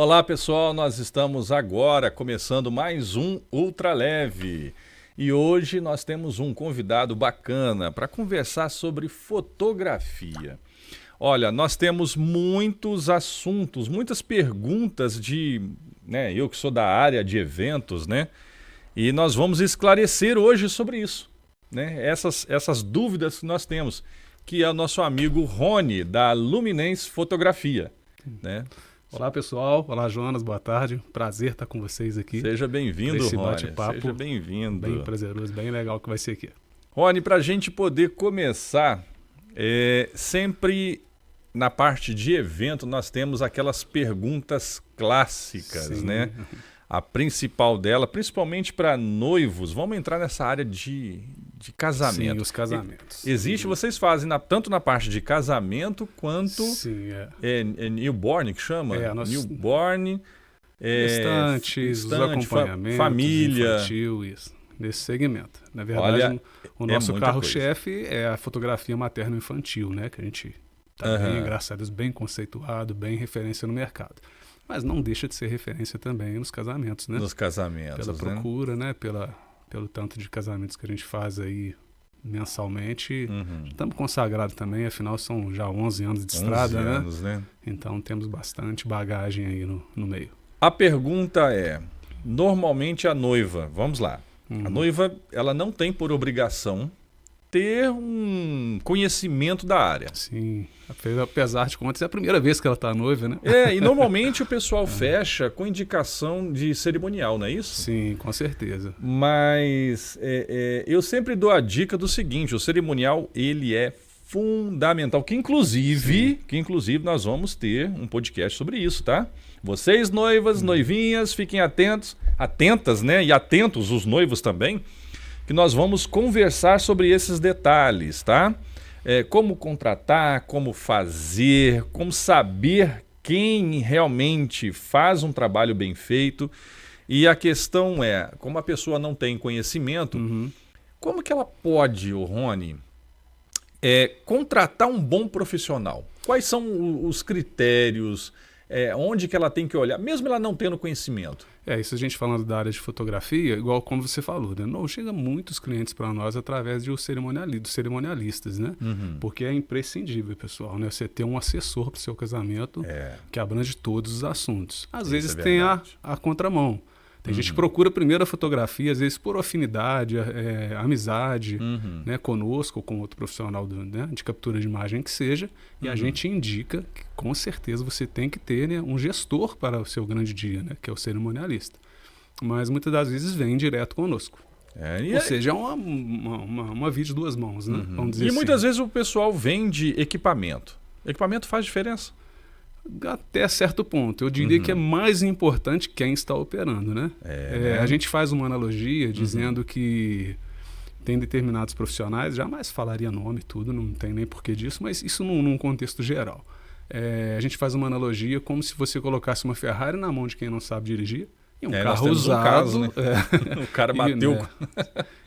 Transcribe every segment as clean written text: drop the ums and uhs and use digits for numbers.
Olá pessoal, nós estamos agora começando mais um Ultra Leve e hoje nós temos um convidado bacana para conversar sobre fotografia. Olha, nós temos muitos assuntos, muitas perguntas eu que sou da área de eventos, e nós vamos esclarecer hoje sobre isso, essas dúvidas que nós temos, que é o nosso amigo Rony, da Luminance Fotografia, Olá pessoal, olá Jonas, boa tarde, prazer estar com vocês aqui. Seja bem-vindo, Rony, bate-papo seja bem-vindo. Bem prazeroso, bem legal que vai ser aqui. Rony, para a gente poder começar, sempre na parte de evento nós temos aquelas perguntas clássicas, Sim. A principal dela, principalmente para noivos, vamos entrar nessa área de casamento. Sim, os casamentos. Existe, vocês fazem tanto na parte de casamento quanto newborn, que chama? Newborn, gestantes, os acompanhamentos, família. Infantil, isso, nesse segmento. Na verdade, o nosso carro-chefe é a fotografia materno-infantil, que a gente está bem, graças a Deus, bem conceituado, bem referência no mercado. Mas não deixa de ser referência também nos casamentos, Nos casamentos, pela procura, pelo tanto de casamentos que a gente faz aí mensalmente. Estamos consagrados também, afinal são já 11 anos de estrada, 11 anos, Então temos bastante bagagem aí no meio. A pergunta é, normalmente a noiva, vamos lá, a noiva ela não tem por obrigação ter um conhecimento da área. Sim, apesar de contas é a primeira vez que ela está noiva, E normalmente o pessoal fecha com indicação de cerimonial, não é isso? Sim, com certeza. Mas eu sempre dou a dica do seguinte, o cerimonial ele é fundamental, que inclusive nós vamos ter um podcast sobre isso, tá? Vocês noivas, noivinhas, fiquem atentas, e atentos os noivos também, que nós vamos conversar sobre esses detalhes, tá? Como contratar, como fazer, como saber quem realmente faz um trabalho bem feito. E a questão é, como a pessoa não tem conhecimento, como que ela pode, Rony, contratar um bom profissional? Quais são os critérios, onde que ela tem que olhar, mesmo ela não tendo conhecimento? Isso a gente falando da área de fotografia, igual como você falou, Não, chega muitos clientes para nós através dos cerimonialistas, Porque é imprescindível, pessoal, Você ter um assessor para o seu casamento que abrange todos os assuntos. Às vezes tem a contramão. Tem gente que procura primeiro a fotografia, às vezes por afinidade, amizade, conosco ou com outro profissional de captura de imagem que seja, e a gente indica que com certeza você tem que ter um gestor para o seu grande dia, que é o cerimonialista. Mas muitas das vezes vem direto conosco. Ou seja, é uma via de duas mãos, Vamos dizer assim. Muitas vezes o pessoal vende equipamento. Equipamento faz diferença? Até certo ponto. Eu diria que é mais importante quem está operando, A gente faz uma analogia dizendo que tem determinados profissionais, jamais falaria nome e tudo, não tem nem porquê disso, mas isso num contexto geral. A gente faz uma analogia como se você colocasse uma Ferrari na mão de quem não sabe dirigir e um carro usado. O cara bateu.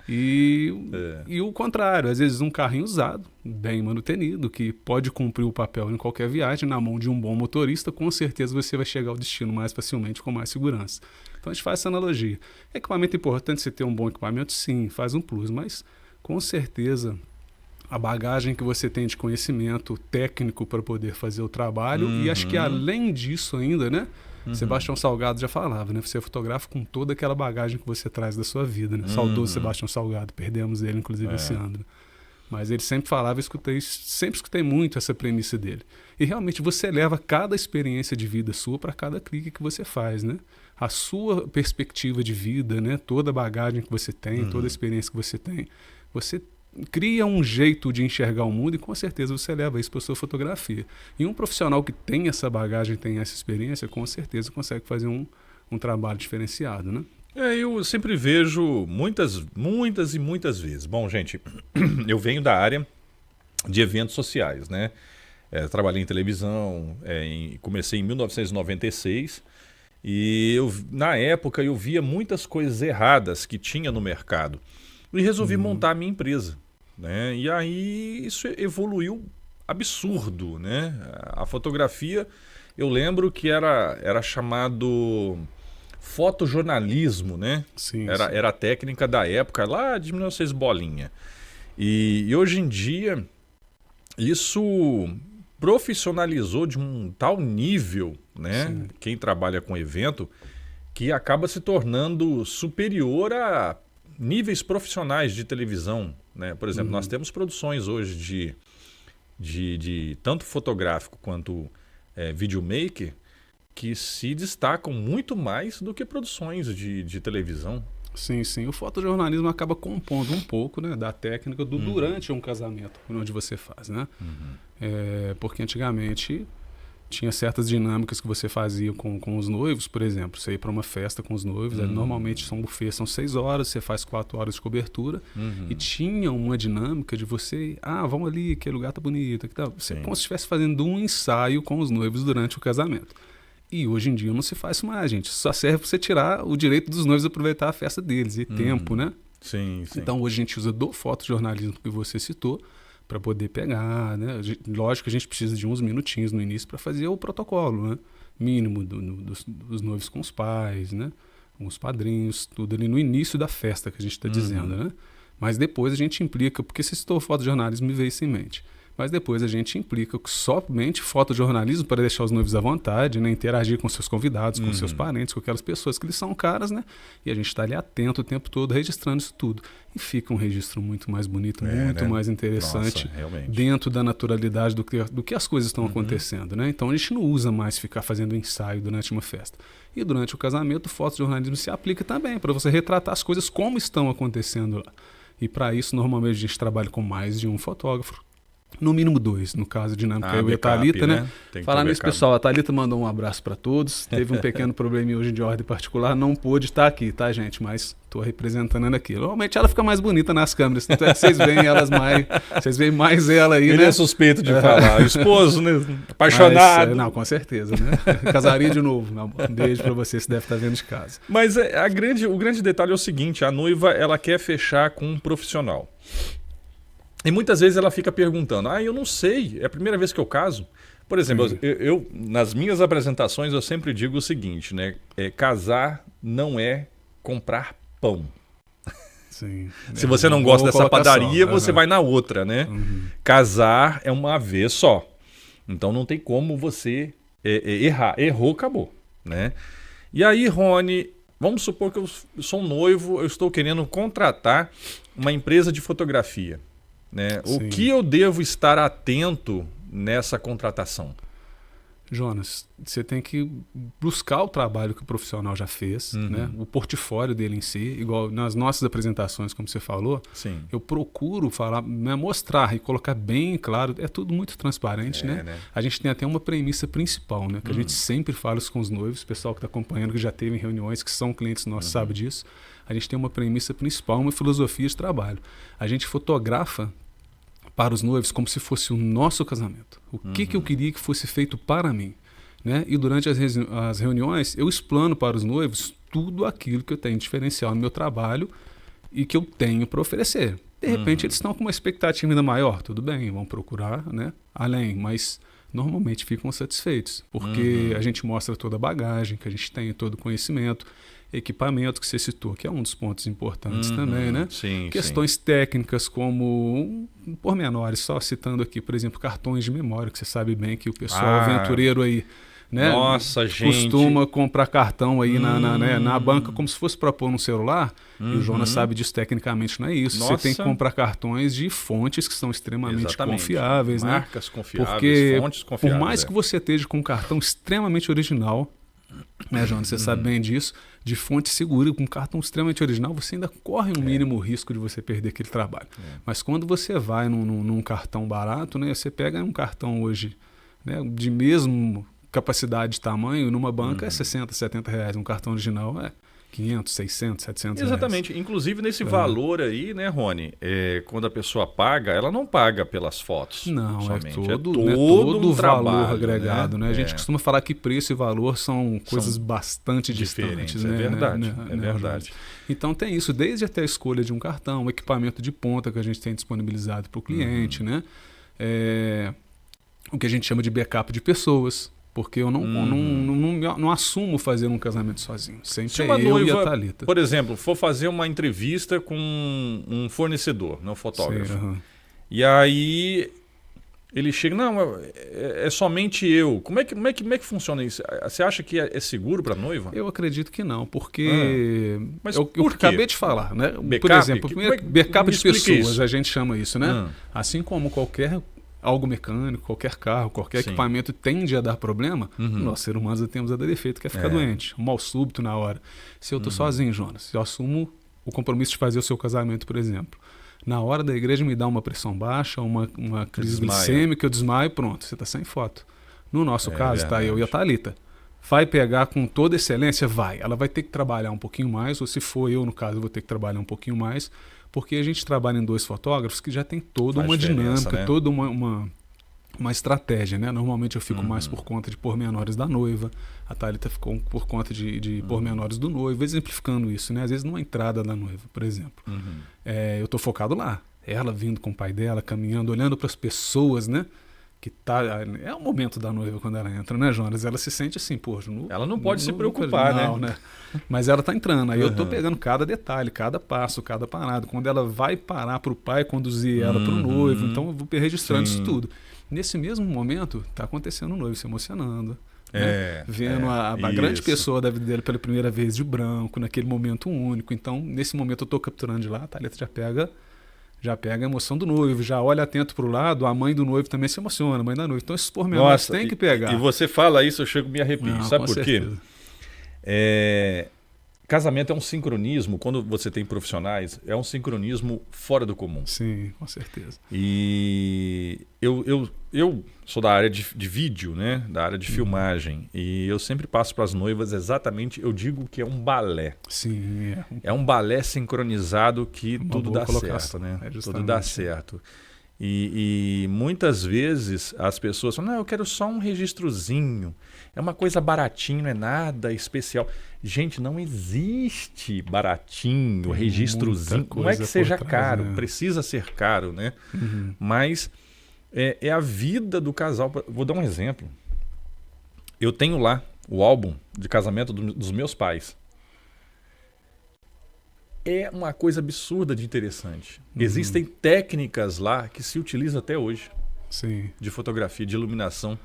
E o contrário, às vezes um carrinho usado, bem manutenido, que pode cumprir o papel em qualquer viagem, na mão de um bom motorista, com certeza você vai chegar ao destino mais facilmente, com mais segurança. Então a gente faz essa analogia. Equipamento importante, você ter um bom equipamento, sim, faz um plus, mas com certeza a bagagem que você tem de conhecimento técnico para poder fazer o trabalho, e acho que além disso ainda, Sebastião Salgado já falava, Você é fotógrafo com toda aquela bagagem que você traz da sua vida, Saudoso Sebastião Salgado, perdemos ele inclusive esse ano. Mas ele sempre falava, sempre escutei muito essa premissa dele. E realmente você leva cada experiência de vida sua para cada clique que você faz, A sua perspectiva de vida, toda a bagagem que você tem, toda a experiência que você tem, você cria um jeito de enxergar o mundo e com certeza você leva isso para a sua fotografia. E um profissional que tem essa bagagem, tem essa experiência, com certeza consegue fazer um trabalho diferenciado, Eu sempre vejo muitas e muitas vezes. Bom, gente, eu venho da área de eventos sociais, trabalhei em televisão, comecei em 1996 e na época eu via muitas coisas erradas que tinha no mercado e resolvi montar a minha empresa. E aí isso evoluiu absurdo, A fotografia eu lembro que era chamado fotojornalismo, né? Sim, Era a técnica da época, lá de 1900 bolinha. E hoje em dia, isso profissionalizou de um tal nível, né? Sim. Quem trabalha com evento, que acaba se tornando superior a níveis profissionais de televisão, né? Por exemplo, nós temos produções hoje de tanto fotográfico quanto videomaker que se destacam muito mais do que produções de televisão. Sim, sim. O fotojornalismo acaba compondo um pouco, né, da técnica do durante um casamento, onde você faz, né? Porque antigamente tinha certas dinâmicas que você fazia com os noivos, por exemplo. Você ia para uma festa com os noivos, normalmente são buffet, são 6 horas, você faz 4 horas de cobertura. E tinha uma dinâmica de você, vamos ali, aquele lugar tá bonito. Você como se estivesse fazendo um ensaio com os noivos durante o casamento. E hoje em dia não se faz isso mais, gente. Só serve para você tirar o direito dos noivos aproveitar a festa deles e tempo, né? Sim, sim. Então hoje a gente usa do fotojornalismo que você citou para poder pegar, né? Lógico que a gente precisa de uns minutinhos no início para fazer o protocolo, né? Mínimo dos noivos com os pais, né? Com os padrinhos, tudo ali no início da festa que a gente está dizendo, né? Mas depois a gente implica, porque se citou fotojornalismo, me veio isso em mente. Mas depois a gente implica somente fotojornalismo para deixar os noivos à vontade, né? Interagir com seus convidados, com seus parentes, com aquelas pessoas que eles são caras, né? E a gente está ali atento o tempo todo, registrando isso tudo. E fica um registro muito mais bonito, muito mais interessante, dentro da naturalidade do que as coisas estão acontecendo, né? Então a gente não usa mais ficar fazendo ensaio durante uma festa. E durante o casamento, o fotojornalismo se aplica também, para você retratar as coisas como estão acontecendo lá. E para isso, normalmente, a gente trabalha com mais de um fotógrafo. No mínimo 2, no caso dinâmica, eu e a Thalita, né? Falar nisso, pessoal, a Thalita mandou um abraço para todos. Teve um pequeno probleminha hoje de ordem particular, não pôde estar aqui, tá, gente? Mas estou representando ela aqui. Normalmente ela fica mais bonita nas câmeras, tanto é que vocês veem mais ela aí, Ele né? é suspeito de falar, o esposo, né? Apaixonado. Mas, não, com certeza, né? Casaria de novo, meu amor. Um beijo para você, se deve estar vendo de casa. Mas o grande detalhe é o seguinte, a noiva, ela quer fechar com um profissional. E muitas vezes ela fica perguntando, eu não sei, é a primeira vez que eu caso. Por exemplo, eu nas minhas apresentações eu sempre digo o seguinte, né? Casar não é comprar pão. Sim. Se você não gosta dessa padaria, você vai na outra, né? Casar é uma vez só. Então não tem como você errar. Errou, acabou, né? E aí, Rony, vamos supor que eu sou um noivo, eu estou querendo contratar uma empresa de fotografia. Né? O que eu devo estar atento nessa contratação? Jonas, você tem que buscar o trabalho que o profissional já fez, né? O portfólio dele em si, igual nas nossas apresentações, como você falou. Sim. Eu procuro falar, né, mostrar e colocar bem claro, é tudo muito transparente, né? A gente tem até uma premissa principal, né? Que a gente sempre fala isso com os noivos, o pessoal que está acompanhando, que já teve em reuniões, que são clientes nossos, sabe disso. A gente tem uma premissa principal, uma filosofia de trabalho. A gente fotografa para os noivos como se fosse o nosso casamento. O que eu queria que fosse feito para mim, né? E durante as reuniões eu explano para os noivos tudo aquilo que eu tenho de diferencial no meu trabalho e que eu tenho para oferecer. De repente eles estão com uma expectativa ainda maior, tudo bem, vão procurar, né, além, mas normalmente ficam satisfeitos, porque a gente mostra toda a bagagem que a gente tem, todo o conhecimento, equipamento que você citou, que é um dos pontos importantes também, né? Sim, questões técnicas como pormenores, só citando aqui, por exemplo, cartões de memória, que você sabe bem que o pessoal aventureiro aí, né, costuma comprar cartão aí na banca como se fosse para pôr no celular, e o Jonas sabe disso tecnicamente, não é isso. Você tem que comprar cartões de fontes que são extremamente confiáveis, marcas confiáveis, porque fontes confiáveis. Por mais que você esteja com um cartão extremamente original, né, Jonas, você sabe bem disso, de fonte segura, com um cartão extremamente original, você ainda corre um mínimo risco de você perder aquele trabalho. Mas quando você vai num cartão barato, né, você pega um cartão hoje, né, de mesmo capacidade de tamanho, numa banca é 60, 70 reais, um cartão original é 500, 600, 700 reais. Exatamente. Inclusive nesse valor aí, né, Rony, quando a pessoa paga, ela não paga pelas fotos. Não, somente. é todo um o valor agregado, né? A É. gente costuma falar que preço e valor são coisas bastante distantes, né? É verdade, é verdade. Então tem isso, desde até a escolha de um cartão, o equipamento de ponta que a gente tem disponibilizado para o cliente, né? O que a gente chama de backup de pessoas. porque eu não assumo fazer um casamento sozinho. Sempre Se é uma eu e a noiva, Thalita. por exemplo, for fazer uma entrevista com um fornecedor, um fotógrafo, Sei, aham. e aí ele chega, não, é somente eu. Como é que funciona isso? Você acha que é seguro para noiva? Eu acredito que não, porque Mas eu por quê? acabei de falar, né? Por Backup? exemplo, Como é que- backup me de explica pessoas, isso. a gente chama isso, né? Ah. Assim como algo mecânico, qualquer carro, qualquer Sim. equipamento tende a dar problema, nós seres humanos temos a dar defeito, que é ficar doente, um mal súbito na hora. Se eu estou sozinho, Jonas, se eu assumo o compromisso de fazer o seu casamento, por exemplo, na hora da igreja me dá uma pressão baixa, uma crise Desmaia. glicêmica, eu desmaio, pronto, você está sem foto. No nosso caso, tá verdade. eu e a Thalita. Vai pegar com toda excelência? Vai. Ela vai ter que trabalhar um pouquinho mais, ou se for eu, no caso, eu vou ter que trabalhar um pouquinho mais, porque a gente trabalha em 2 fotógrafos que já tem toda Faz uma diferença, dinâmica, né? toda uma estratégia, né? Normalmente eu fico mais por conta de pormenores da noiva, a Thalita ficou por conta de pormenores do noivo, exemplificando isso, né? Às vezes numa entrada da noiva, por exemplo. Eu estou focado lá. Ela vindo com o pai dela, caminhando, olhando para as pessoas, né? Que tá, é o momento da noiva quando ela entra, né, Jonas? Ela se sente assim, poxa... Ela não pode se preocupar, né? Mas ela tá entrando. Aí eu tô pegando cada detalhe, cada passo, cada parada. Quando ela vai parar pro pai conduzir ela pro noivo, então eu vou registrando isso tudo. Nesse mesmo momento, tá acontecendo o noivo se emocionando. Né? Vendo a grande isso. pessoa da vida dele pela primeira vez de branco, naquele momento único. Então, nesse momento eu tô capturando de lá, a Thalita já pega a emoção do noivo, já olha atento pro lado, a mãe do noivo também se emociona, a mãe da noiva. Então esses pormenores tem que pegar. E você fala isso, eu chego e me arrepio. Não, Sabe com por quê? certeza. Casamento é um sincronismo, quando você tem profissionais, é um sincronismo fora do comum. Sim, com certeza. E eu sou da área de vídeo, né? Da área de filmagem. E eu sempre passo para as noivas exatamente, eu digo que é um balé. Sim, É um balé sincronizado que Uma tudo boa dá colocação, certo, né? é Tudo justamente. dá certo. E muitas vezes as pessoas falam, não, eu quero só um registrozinho. É uma coisa baratinho, não é nada especial. Gente, não existe baratinho, Tem registrozinho. muita Não é que coisa seja por trás, caro, né? precisa ser caro, né? Mas é a vida do casal. Vou dar um exemplo. Eu tenho lá o álbum de casamento dos meus pais. É uma coisa absurda de interessante. Existem técnicas lá que se utilizam até hoje Sim. de fotografia, de iluminação.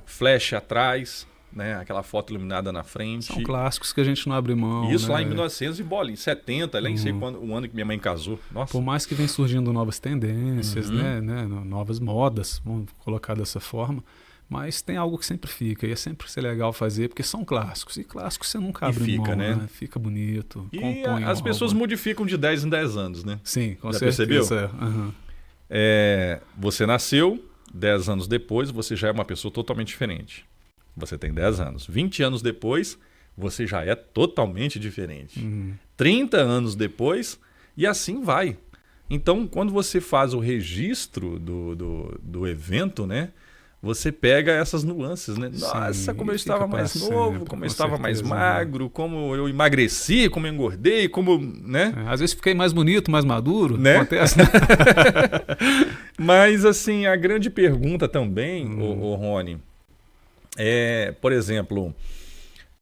Flash atrás, né? Aquela foto iluminada na frente. São clássicos que a gente não abre mão. Isso né? lá em 1900 e bola, em 70, nem sei quando, o ano que minha mãe casou. Nossa. Por mais que vem surgindo novas tendências, né? Novas modas, vamos colocar dessa forma, mas tem algo que sempre fica, e é sempre ser legal fazer, porque são clássicos, e clássicos você nunca abre fica, mão, né? Fica bonito, E compõe as pessoas algo. modificam de 10 em 10 anos, né? Sim, com Já certeza. percebeu? Aham. Você nasceu, 10 anos depois, você já é uma pessoa totalmente diferente. Você tem 10 anos. 20 anos depois, você já é totalmente diferente. 30 anos depois, e assim vai. Então, quando você faz o registro do evento, né? Você pega essas nuances, né? Nossa, Sim, como eu fica estava pra mais sempre, novo, como com eu estava mais certeza, magro, como eu emagreci, como eu engordei, como, né? Às vezes fiquei mais bonito, mais maduro, Né? acontece, né? Mas, assim, a grande pergunta também, ô Rony, é, por exemplo,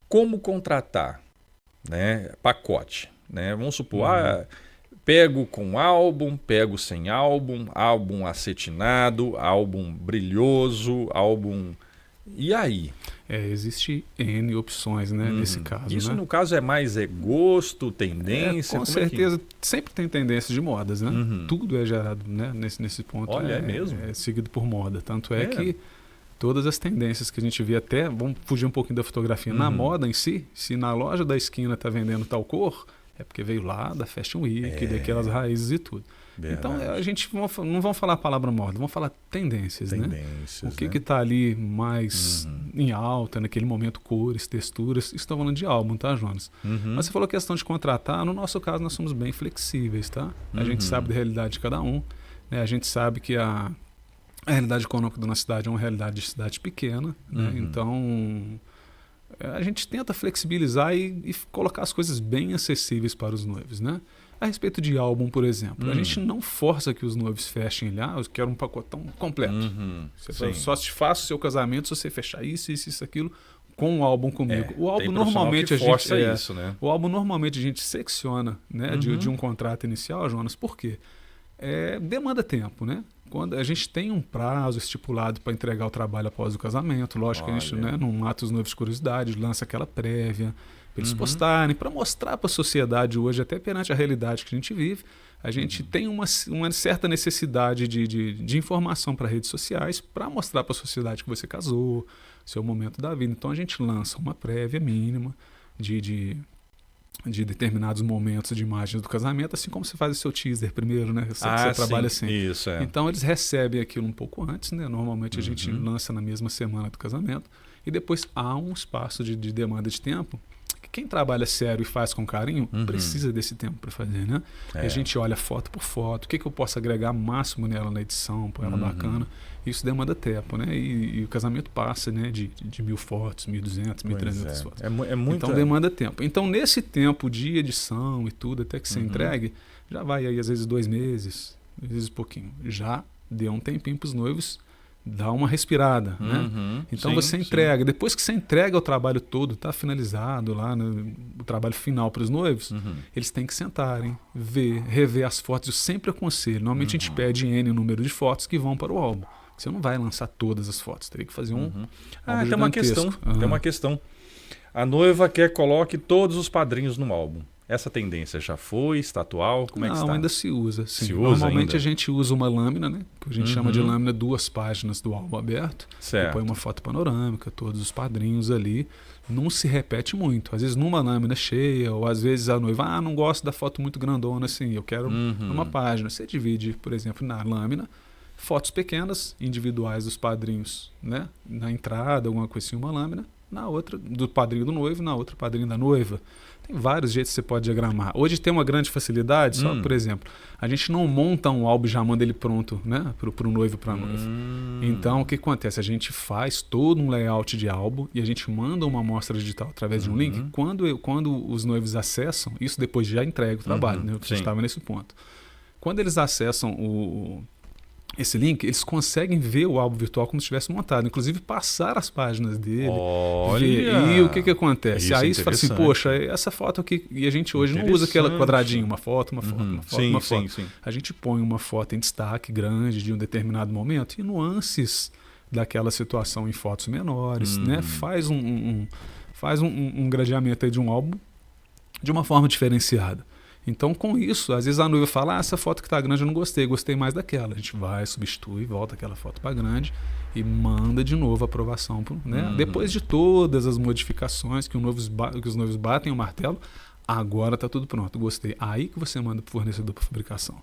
como contratar, né, pacote, né? Vamos supor, pego com álbum, pego sem álbum, álbum acetinado, álbum brilhoso, álbum... E aí? Existe N opções, né, nesse caso. Isso, né? no caso, é mais gosto, tendência? Com como é que- certeza, sempre tem tendência de modas, né? Tudo é gerado, né, nesse ponto. Olha, é mesmo? É seguido por moda. Tanto é É. que todas as tendências que a gente vê até, vamos fugir um pouquinho da fotografia, na moda em si, se na loja da esquina está vendendo tal cor, é porque veio lá da Fashion Week, daquelas raízes e tudo. Verdade. Então, a gente não vamos falar a palavra moda, vamos falar tendências, né? Tendências, O que né? que está ali mais em alta, naquele momento, cores, texturas. Estou falando de álbum, tá, Jonas? Mas você falou questão de contratar. No nosso caso, nós somos bem flexíveis, tá? A gente sabe da realidade de cada um. Né? A gente sabe que a realidade econômica da nossa cidade é uma realidade de cidade pequena. Né? Então, a gente tenta flexibilizar e colocar as coisas bem acessíveis para os noivos, né? A respeito de álbum, por exemplo, a gente não força que os noivos fechem lá, eu quero um pacotão completo. Você só te faço o seu casamento se você fechar isso, aquilo, com o álbum comigo. O álbum normalmente isso, né? O álbum normalmente a gente secciona, né, de um contrato inicial, Jonas, por quê? Demanda tempo, né? Quando a gente tem um prazo estipulado para entregar o trabalho após o casamento, lógico que a gente, né, não mata os noivos de curiosidade, lança aquela prévia para eles postarem, para mostrar para a sociedade hoje, até perante a realidade que a gente vive, a gente tem uma certa necessidade de informação para redes sociais para mostrar para a sociedade que você casou, seu momento da vida. Então a gente lança uma prévia mínima de determinados momentos de imagens do casamento, assim como você faz o seu teaser primeiro, né? Você trabalha assim. Isso, Então eles recebem aquilo um pouco antes, né? Normalmente a gente lança na mesma semana do casamento e depois há um espaço de demanda de tempo que quem trabalha sério e faz com carinho precisa desse tempo para fazer, né? E a gente olha foto por foto, o que eu posso agregar máximo nela na edição, pôr ela bacana. Isso demanda tempo, né? E o casamento passa, né, de 1.000 fotos, 1.200, 1.300 fotos. Então demanda tempo. Então nesse tempo de edição e tudo, até que você entregue, já vai aí às vezes 2 meses, às vezes pouquinho. Já deu um tempinho para os noivos dar uma respirada, né? Então você entrega. Depois que você entrega o trabalho todo, está finalizado lá, né, o trabalho final para os noivos, eles têm que sentarem, rever as fotos. Eu sempre aconselho. Normalmente a gente pede N número de fotos que vão para o álbum. Você não vai lançar todas as fotos, teria que fazer um álbum gigantesco. Tem uma questão. A noiva quer que coloque todos os padrinhos no álbum. Essa tendência já foi, está atual? Como é que está? Não, ainda se usa. Sim. Se usa Normalmente ainda? A gente usa uma lâmina, né? Que a gente chama de lâmina 2 páginas do álbum aberto. Certo. Põe uma foto panorâmica, todos os padrinhos ali. Não se repete muito. Às vezes numa lâmina cheia, ou às vezes a noiva, não gosto da foto muito grandona assim, eu quero numa página. Você divide, por exemplo, na lâmina, fotos pequenas, individuais dos padrinhos, né? Na entrada, alguma coisa assim, uma lâmina. Na outra, do padrinho do noivo, na outra, padrinho da noiva. Tem vários jeitos que você pode diagramar. Hoje tem uma grande facilidade, só, por exemplo, a gente não monta um álbum e já manda ele pronto, né? Para o noivo e para a noiva. Então, o que acontece? A gente faz todo um layout de álbum e a gente manda uma amostra digital através de um link. Quando os noivos acessam, isso depois já entrega o trabalho, né? Eu estava nesse ponto. Quando eles acessam esse link, eles conseguem ver o álbum virtual como se estivesse montado, inclusive passar as páginas dele. Olha! E o que acontece? Isso aí você fala assim, poxa, essa foto aqui, e a gente hoje não usa aquela quadradinho, uma foto. Sim. A gente põe uma foto em destaque grande de um determinado momento e nuances daquela situação em fotos menores, né? Faz um gradeamento aí de um álbum de uma forma diferenciada. Então, com isso, às vezes a noiva fala, essa foto que está grande eu não gostei mais daquela. A gente vai, substitui, volta aquela foto para grande e manda de novo a aprovação. Né? Depois de todas as modificações que os noivos batem o martelo, agora está tudo pronto, gostei. Aí que você manda para o fornecedor para fabricação.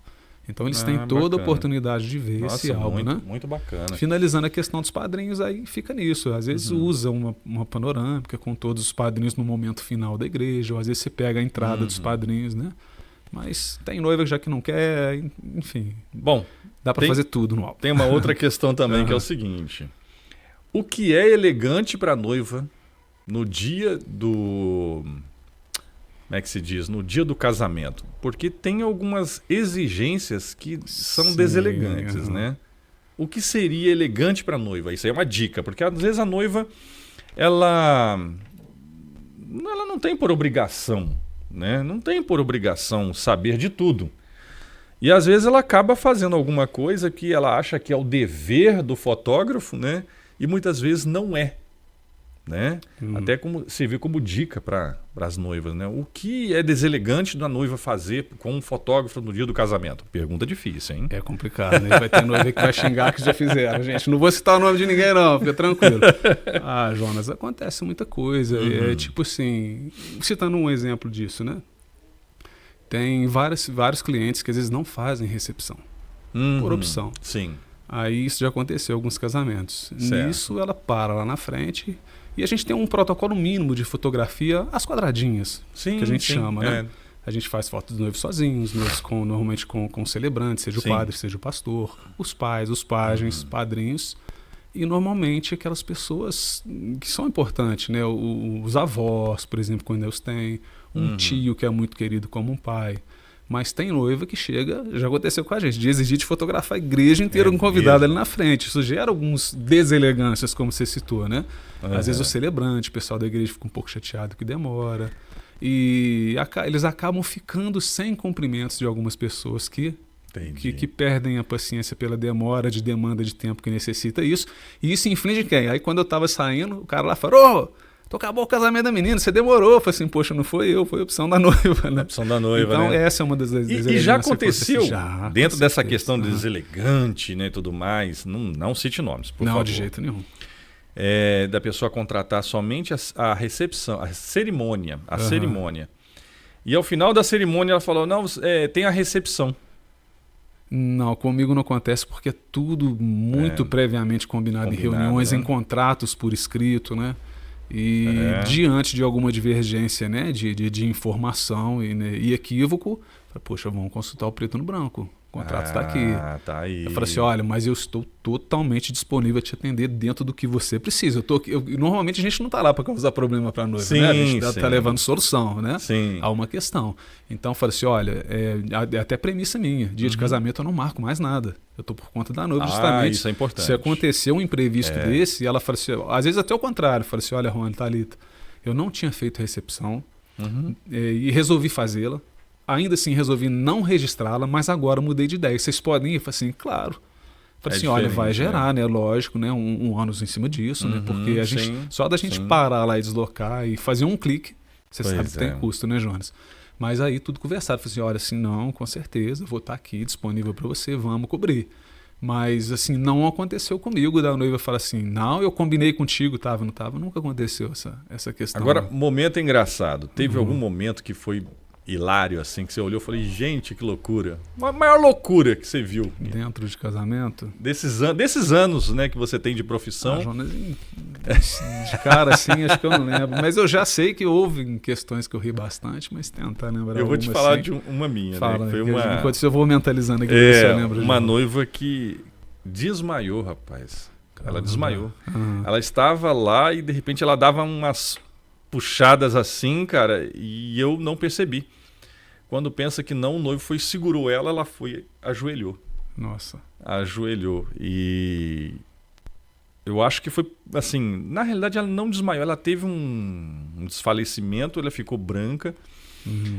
Então, eles têm toda a oportunidade de ver esse álbum. Né? Muito bacana. Finalizando a questão dos padrinhos, aí fica nisso. Às vezes usa uma panorâmica com todos os padrinhos no momento final da igreja, ou às vezes você pega a entrada dos padrinhos, né? Mas tem noiva já que não quer, enfim. Bom, dá para fazer tudo no álbum. Tem uma outra questão também que é o seguinte: o que é elegante para a noiva no dia do... Como é que se diz? No dia do casamento. Porque tem algumas exigências que são deselegantes, né? O que seria elegante para a noiva? Isso aí é uma dica, porque às vezes a noiva ela não tem por obrigação, né? Não tem por obrigação saber de tudo. E às vezes ela acaba fazendo alguma coisa que ela acha que é o dever do fotógrafo, né? E muitas vezes não é, né? Até como servir como dica para as noivas, né? O que é deselegante da noiva fazer com um fotógrafo no dia do casamento? Pergunta difícil, hein? É complicado, né? Vai ter noiva que vai xingar que já fizeram, gente. Não vou citar o nome de ninguém, não, fica tranquilo. Jonas, acontece muita coisa. É tipo assim, citando um exemplo disso, né? Tem vários clientes que às vezes não fazem recepção por opção. Sim. Aí isso já aconteceu em alguns casamentos. Certo. Nisso ela para lá na frente e a gente tem um protocolo mínimo de fotografia às quadradinhas, que a gente chama, né? A gente faz fotos dos noivos sozinhos, noivos normalmente com celebrantes, seja o padre, seja o pastor, os pais, os pajens, padrinhos. E normalmente aquelas pessoas que são importantes, né? Os avós, por exemplo, quando eles têm, um tio que é muito querido como um pai. Mas tem noiva que chega, já aconteceu com a gente, de exigir de fotografar a igreja inteira com um convidado ali na frente. Isso gera algumas deselegâncias, como você citou, né? Às vezes o celebrante, o pessoal da igreja fica um pouco chateado que demora. E eles acabam ficando sem cumprimentos de algumas pessoas que perdem a paciência pela demora de demanda de tempo que necessita isso. E isso inflige quem? Aí quando eu tava saindo, o cara lá falou: "Ô, tu acabou o casamento da menina, você demorou." Eu falei assim: "Poxa, não foi eu, foi a opção da noiva, né?" Opção da noiva, então, né? Essa é uma das E já aconteceu, dentro dessa certeza, questão deselegante, né, e tudo mais, não cite nomes, por favor. Não, de jeito nenhum. Da pessoa contratar somente a recepção, a cerimônia. E ao final da cerimônia ela falou: "Não, tem a recepção." Não, comigo não acontece porque é tudo muito previamente combinado em reuniões, né? em contratos por escrito, né? E diante de alguma divergência, né, de informação e equívoco, poxa, vamos consultar o preto no branco. O contrato está aqui. Tá aí. Eu falei assim: "Olha, mas eu estou totalmente disponível a te atender dentro do que você precisa." Normalmente a gente não está lá para causar problema para a noiva, né? A gente está levando solução, né? Sim. A uma questão. Então eu falei assim: "Olha, é até premissa minha. Dia de casamento eu não marco mais nada. Eu estou por conta da noiva justamente." Isso é importante. Se acontecer um imprevisto desse, ela fala assim, às vezes até o contrário, fala assim: "Olha, Rony, Thalita, eu não tinha feito recepção e resolvi fazê-la. Ainda assim resolvi não registrá-la, mas agora mudei de ideia. Vocês podem ir?" Eu falei assim: "Claro." Falei assim: "Olha, vai gerar, né? Lógico, né? Um ônus em cima disso, né? Porque a gente, só da gente parar lá e deslocar e fazer um clique, você sabe que tem custo, né, Jonas? Mas aí tudo conversado. Falei assim: "Olha, assim, não, com certeza, vou estar aqui disponível para você, vamos cobrir." Mas assim, não aconteceu comigo da noiva falar assim: "Não, eu combinei contigo, tava, não tava." Nunca aconteceu essa questão. Agora, momento engraçado. Teve algum momento que foi hilário, assim, que você olhou e falou: "Gente, que loucura." A maior loucura que você viu dentro de casamento? Desses anos, né, que você tem de profissão. Jonas, de cara assim, acho que eu não lembro. Mas eu já sei que houve questões que eu ri bastante, mas tentar lembrar. Eu vou te falar assim, de uma minha, fala, né? Foi enquanto eu vou mentalizando aqui, se eu lembro. Uma noiva que desmaiou, rapaz. Ela desmaiou. Ela estava lá e de repente ela dava umas puxadas assim, cara, e eu não percebi. Quando pensa que não, o noivo segurou ela foi, ajoelhou. Nossa. Ajoelhou. E eu acho que foi assim, na realidade ela não desmaiou, ela teve um desfalecimento, ela ficou branca.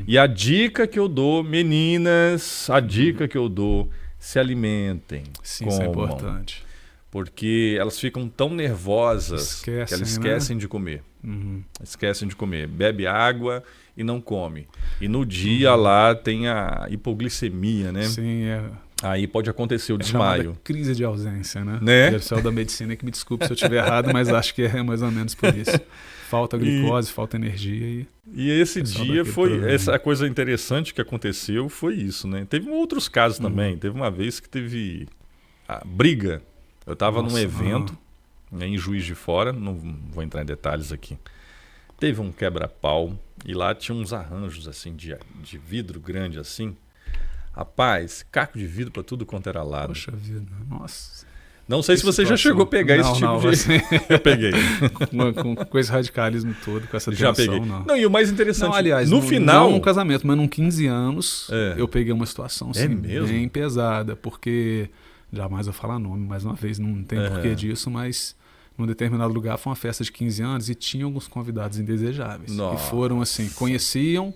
E a dica que eu dou, meninas, se alimentem. Sim, isso é importante. Porque elas ficam tão nervosas que elas esquecem de comer. Esquecem de comer. Bebe água e não come. E no dia lá tem a hipoglicemia, né? Sim, Aí pode acontecer o desmaio. Crise de ausência, né? O pessoal da medicina que me desculpe se eu estiver errado, mas acho que é mais ou menos por isso. Falta glicose, falta energia. E esse dia essa coisa interessante que aconteceu foi isso, né? Teve outros casos também. Teve uma vez que teve a briga. Eu estava num evento em Juiz de Fora, não vou entrar em detalhes aqui. Teve um quebra-pau e lá tinha uns arranjos assim de vidro grande assim. Rapaz, caco de vidro para tudo quanto era lado. Poxa vida, nossa. Não sei se você já chegou a pegar esse tipo de... Assim, eu peguei. com esse radicalismo todo, com essa tensão, já peguei. Não, e o mais interessante, aliás, no final... Não num casamento, mas num 15 anos, eu peguei uma situação assim, mesmo? bem pesada, porque... Jamais vou falar nome, mais uma vez, não tem porquê disso, mas num determinado lugar foi uma festa de 15 anos e tinha alguns convidados indesejáveis. Nossa. E foram assim, conheciam,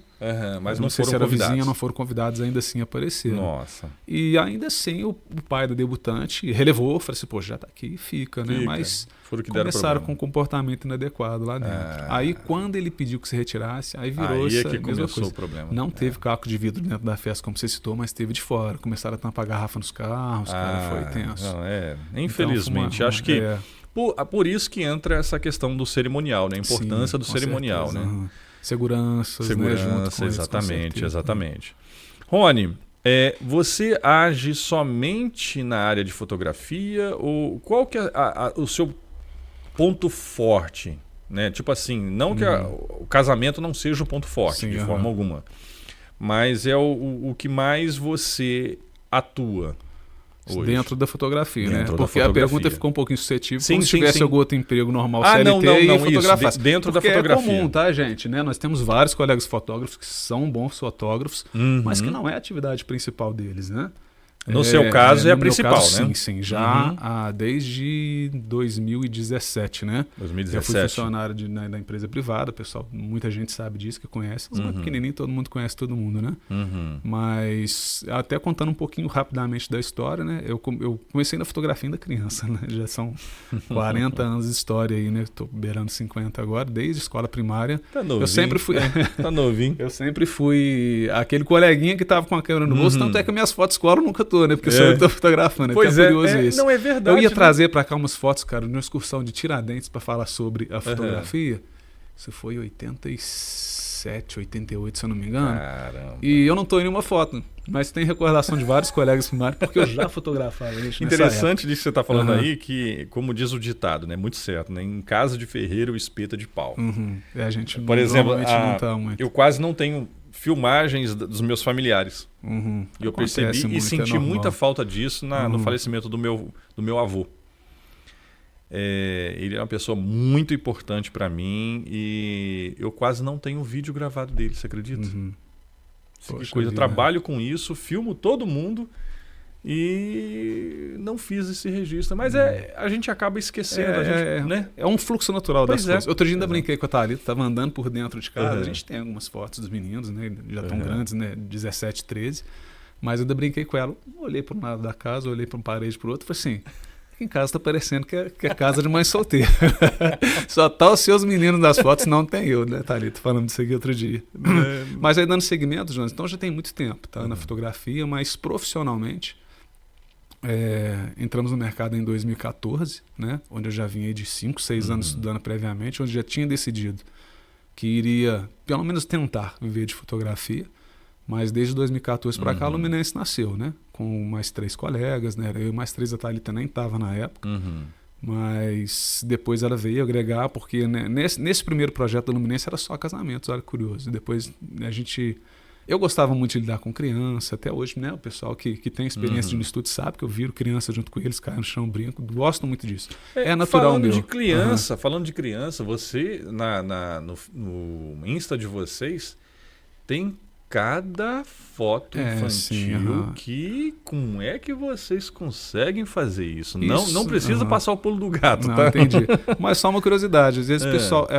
mas não sei se era vizinha, não foram convidados, ainda assim apareceram. Nossa. E ainda assim o pai da debutante relevou, falou assim: "Pô, já tá aqui, fica, né?" Mas começaram com um comportamento inadequado lá dentro. Aí quando ele pediu que se retirasse, aí virou aí essa que mesma coisa. O problema. Não teve caco de vidro dentro da festa, como você citou, mas teve de fora. Começaram a tampar garrafa nos carros, cara, foi tenso. Infelizmente, então, acho que por isso que entra essa questão do cerimonial, né? A importância do cerimonial, certeza, né? Segurança, né? Junto com exatamente. Rony, você age somente na área de fotografia ou qual que é o seu ponto forte, né? Tipo assim, não que o casamento não seja o ponto forte de forma alguma, mas é o que mais você atua. hoje? Dentro da fotografia, né? Dentro da Porque fotografia. a pergunta ficou um pouquinho suscetível, Sim, como se sim, tivesse sim. algum outro emprego normal, Ah, CLT, não, e isso, fotografasse. dentro da Porque fotografia. É comum, tá, gente? Né? Nós temos vários colegas fotógrafos que são bons fotógrafos, mas que não é a atividade principal deles, né? No seu caso é a no meu principal, caso, né? Sim, já desde 2017, né? 2017. Eu fui funcionário da empresa privada, pessoal, muita gente sabe disso, que conhece. Mas pequenininho, todo mundo conhece todo mundo, né? Mas até contando um pouquinho rapidamente da história, né? Eu comecei na fotografia ainda criança, né? Já são 40 anos de história aí, né? Estou beirando 50 agora, desde escola primária. Tá novinho. Eu sempre fui... Tá novinho. Eu sempre fui aquele coleguinha que tava com a câmera no bolso, tanto é que minhas fotos de escola eu nunca tô, né? Porque sou eu que tô fotografando. Pois é curioso isso. Não é verdade. Eu ia né? trazer pra cá umas fotos, cara, de uma excursão de Tiradentes pra falar sobre a fotografia. Isso foi em 87, 88, se eu não me engano. Caramba. E eu não tô em nenhuma foto, mas tem recordação de vários colegas primários, porque eu já fotografava gente nessa Interessante época. disso que você está falando aí, que, como diz o ditado, né? Muito certo, né? Em casa de ferreiro, o espeta de pau. A gente Por exemplo, não tá muito. eu quase não tenho filmagens dos meus familiares. E eu Acontece percebi e muito, senti é normal. muita falta disso no falecimento do meu avô. Ele é uma pessoa muito importante para mim e eu quase não tenho vídeo gravado dele, você acredita? Poxa Eu vida. trabalho com isso, filmo todo mundo e não fiz esse registro. Mas a gente acaba esquecendo, né? É um fluxo natural Pois das é. coisas. Outro dia ainda brinquei com a Thalita, tava andando por dentro de casa. A gente tem algumas fotos dos meninos, né? Já estão grandes, né? 17, 13. Mas eu ainda brinquei com ela. Olhei para um lado da casa, olhei para uma parede para o outro e falei assim... Aqui em casa tá parecendo que é casa de mãe solteira. Só tá os seus meninos das fotos, não tem eu, né, Thalita? Falando disso aqui outro dia. Mas aí dando segmento, Jonas, então já tem muito tempo, tá? Na fotografia, mas profissionalmente... entramos no mercado em 2014, né, onde eu já vinha aí de 5, 6 anos estudando previamente, onde já tinha decidido que iria, pelo menos, tentar viver de fotografia. Mas desde 2014 para cá, a Luminense nasceu, né, com mais 3 colegas, né, eu e mais 3, a Thalita nem estava na época. Mas depois ela veio agregar, porque né, nesse primeiro projeto da Luminense era só casamentos, olha, curioso. Depois eu gostava muito de lidar com criança, até hoje, né? O pessoal que tem experiência de um estúdio sabe que eu viro criança junto com eles, caio no chão, brinco, gosto muito disso. É natural falando meu. Falando de criança, você, no Insta de vocês, tem cada foto infantil como é que vocês conseguem fazer isso? Não precisa passar o pulo do gato, não, tá? Entendi. Mas só uma curiosidade, às vezes, pessoal,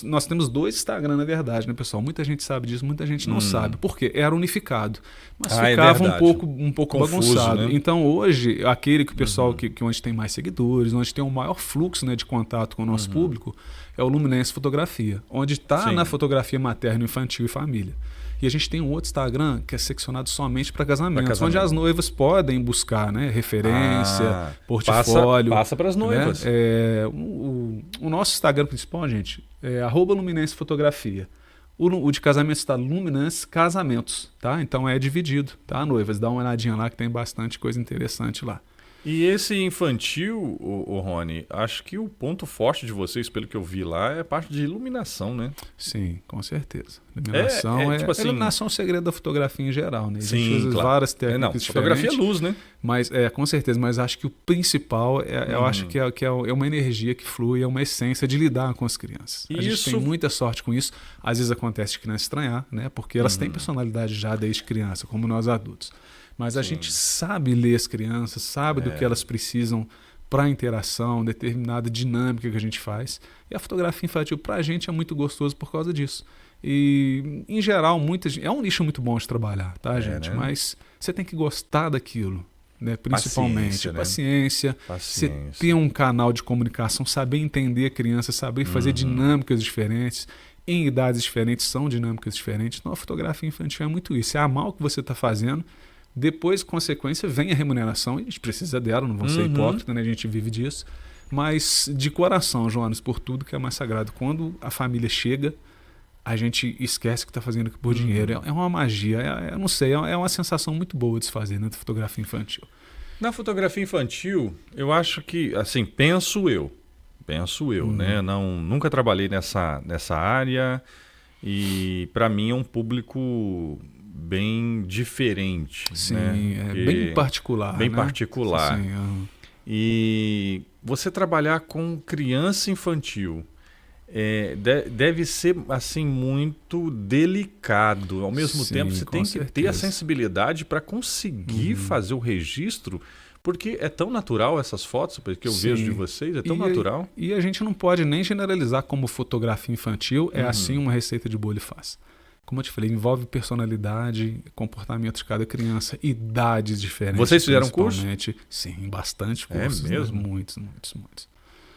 nós temos 2 Instagram, na verdade, né, pessoal? Muita gente sabe disso, muita gente não sabe. Por quê? Era unificado. Mas ficava um pouco confuso, bagunçado. né? Então, hoje, aquele que o pessoal onde tem mais seguidores, onde tem um maior fluxo, né, de contato com o nosso público, é o Luminense Fotografia, onde está na fotografia materno, infantil e família. E a gente tem um outro Instagram que é seccionado somente para casamentos, onde as noivas podem buscar, né, referência, portfólio. Passa para as noivas. Né? O nosso Instagram principal, gente, é @Luminense Fotografia. O de casamentos está Luminense Casamentos, tá? Então é dividido, tá, noivas? Dá uma olhadinha lá que tem bastante coisa interessante lá. E esse infantil, o Rony, acho que o ponto forte de vocês, pelo que eu vi lá, é a parte de iluminação, né? Sim, com certeza. Iluminação tipo assim, iluminação é o segredo da fotografia em geral, né? Sim, usa várias técnicas diferentes. Fotografia é luz, né? Mas, com certeza, mas acho que o principal, eu acho que é uma energia que flui, é uma essência de lidar com as crianças. A gente tem muita sorte com isso. Às vezes acontece de criança estranhar, né? Porque elas têm personalidade já desde criança, como nós adultos. Mas a gente sabe ler as crianças, sabe do que elas precisam para a interação, determinada dinâmica que a gente faz. E a fotografia infantil, para a gente, é muito gostoso por causa disso. E, em geral, é um nicho muito bom de trabalhar, tá, gente? Né? Mas você tem que gostar daquilo, né? Principalmente. Paciência. Você ter um canal de comunicação, saber entender a criança, saber fazer dinâmicas diferentes. Em idades diferentes, são dinâmicas diferentes. Então, a fotografia infantil é muito isso. É amar o que você está fazendo. Depois, consequência, vem a remuneração, e a gente precisa dela, não vamos ser hipócritas, né? A gente vive disso. Mas de coração, Jonas, por tudo que é mais sagrado. Quando a família chega, a gente esquece que está fazendo aquilo por dinheiro. É uma magia, eu não sei, é uma sensação muito boa de se fazer, né, da fotografia infantil. Na fotografia infantil, eu acho que, assim, penso eu, né? Nunca trabalhei nessa área e, para mim, é um público bem diferente. Sim, né? bem particular. Bem né? particular. Sim, E você trabalhar com criança infantil deve ser assim muito delicado. Ao mesmo tempo, você tem que ter a sensibilidade para conseguir fazer o registro, porque é tão natural essas fotos, porque eu vejo de vocês, é tão natural. E a gente não pode nem generalizar como fotografia infantil, é assim uma receita de bolo e faz. Como eu te falei, envolve personalidade, comportamento de cada criança, idades diferentes. Vocês fizeram curso? Sim, bastante cursos. É mesmo? Né? Muitos.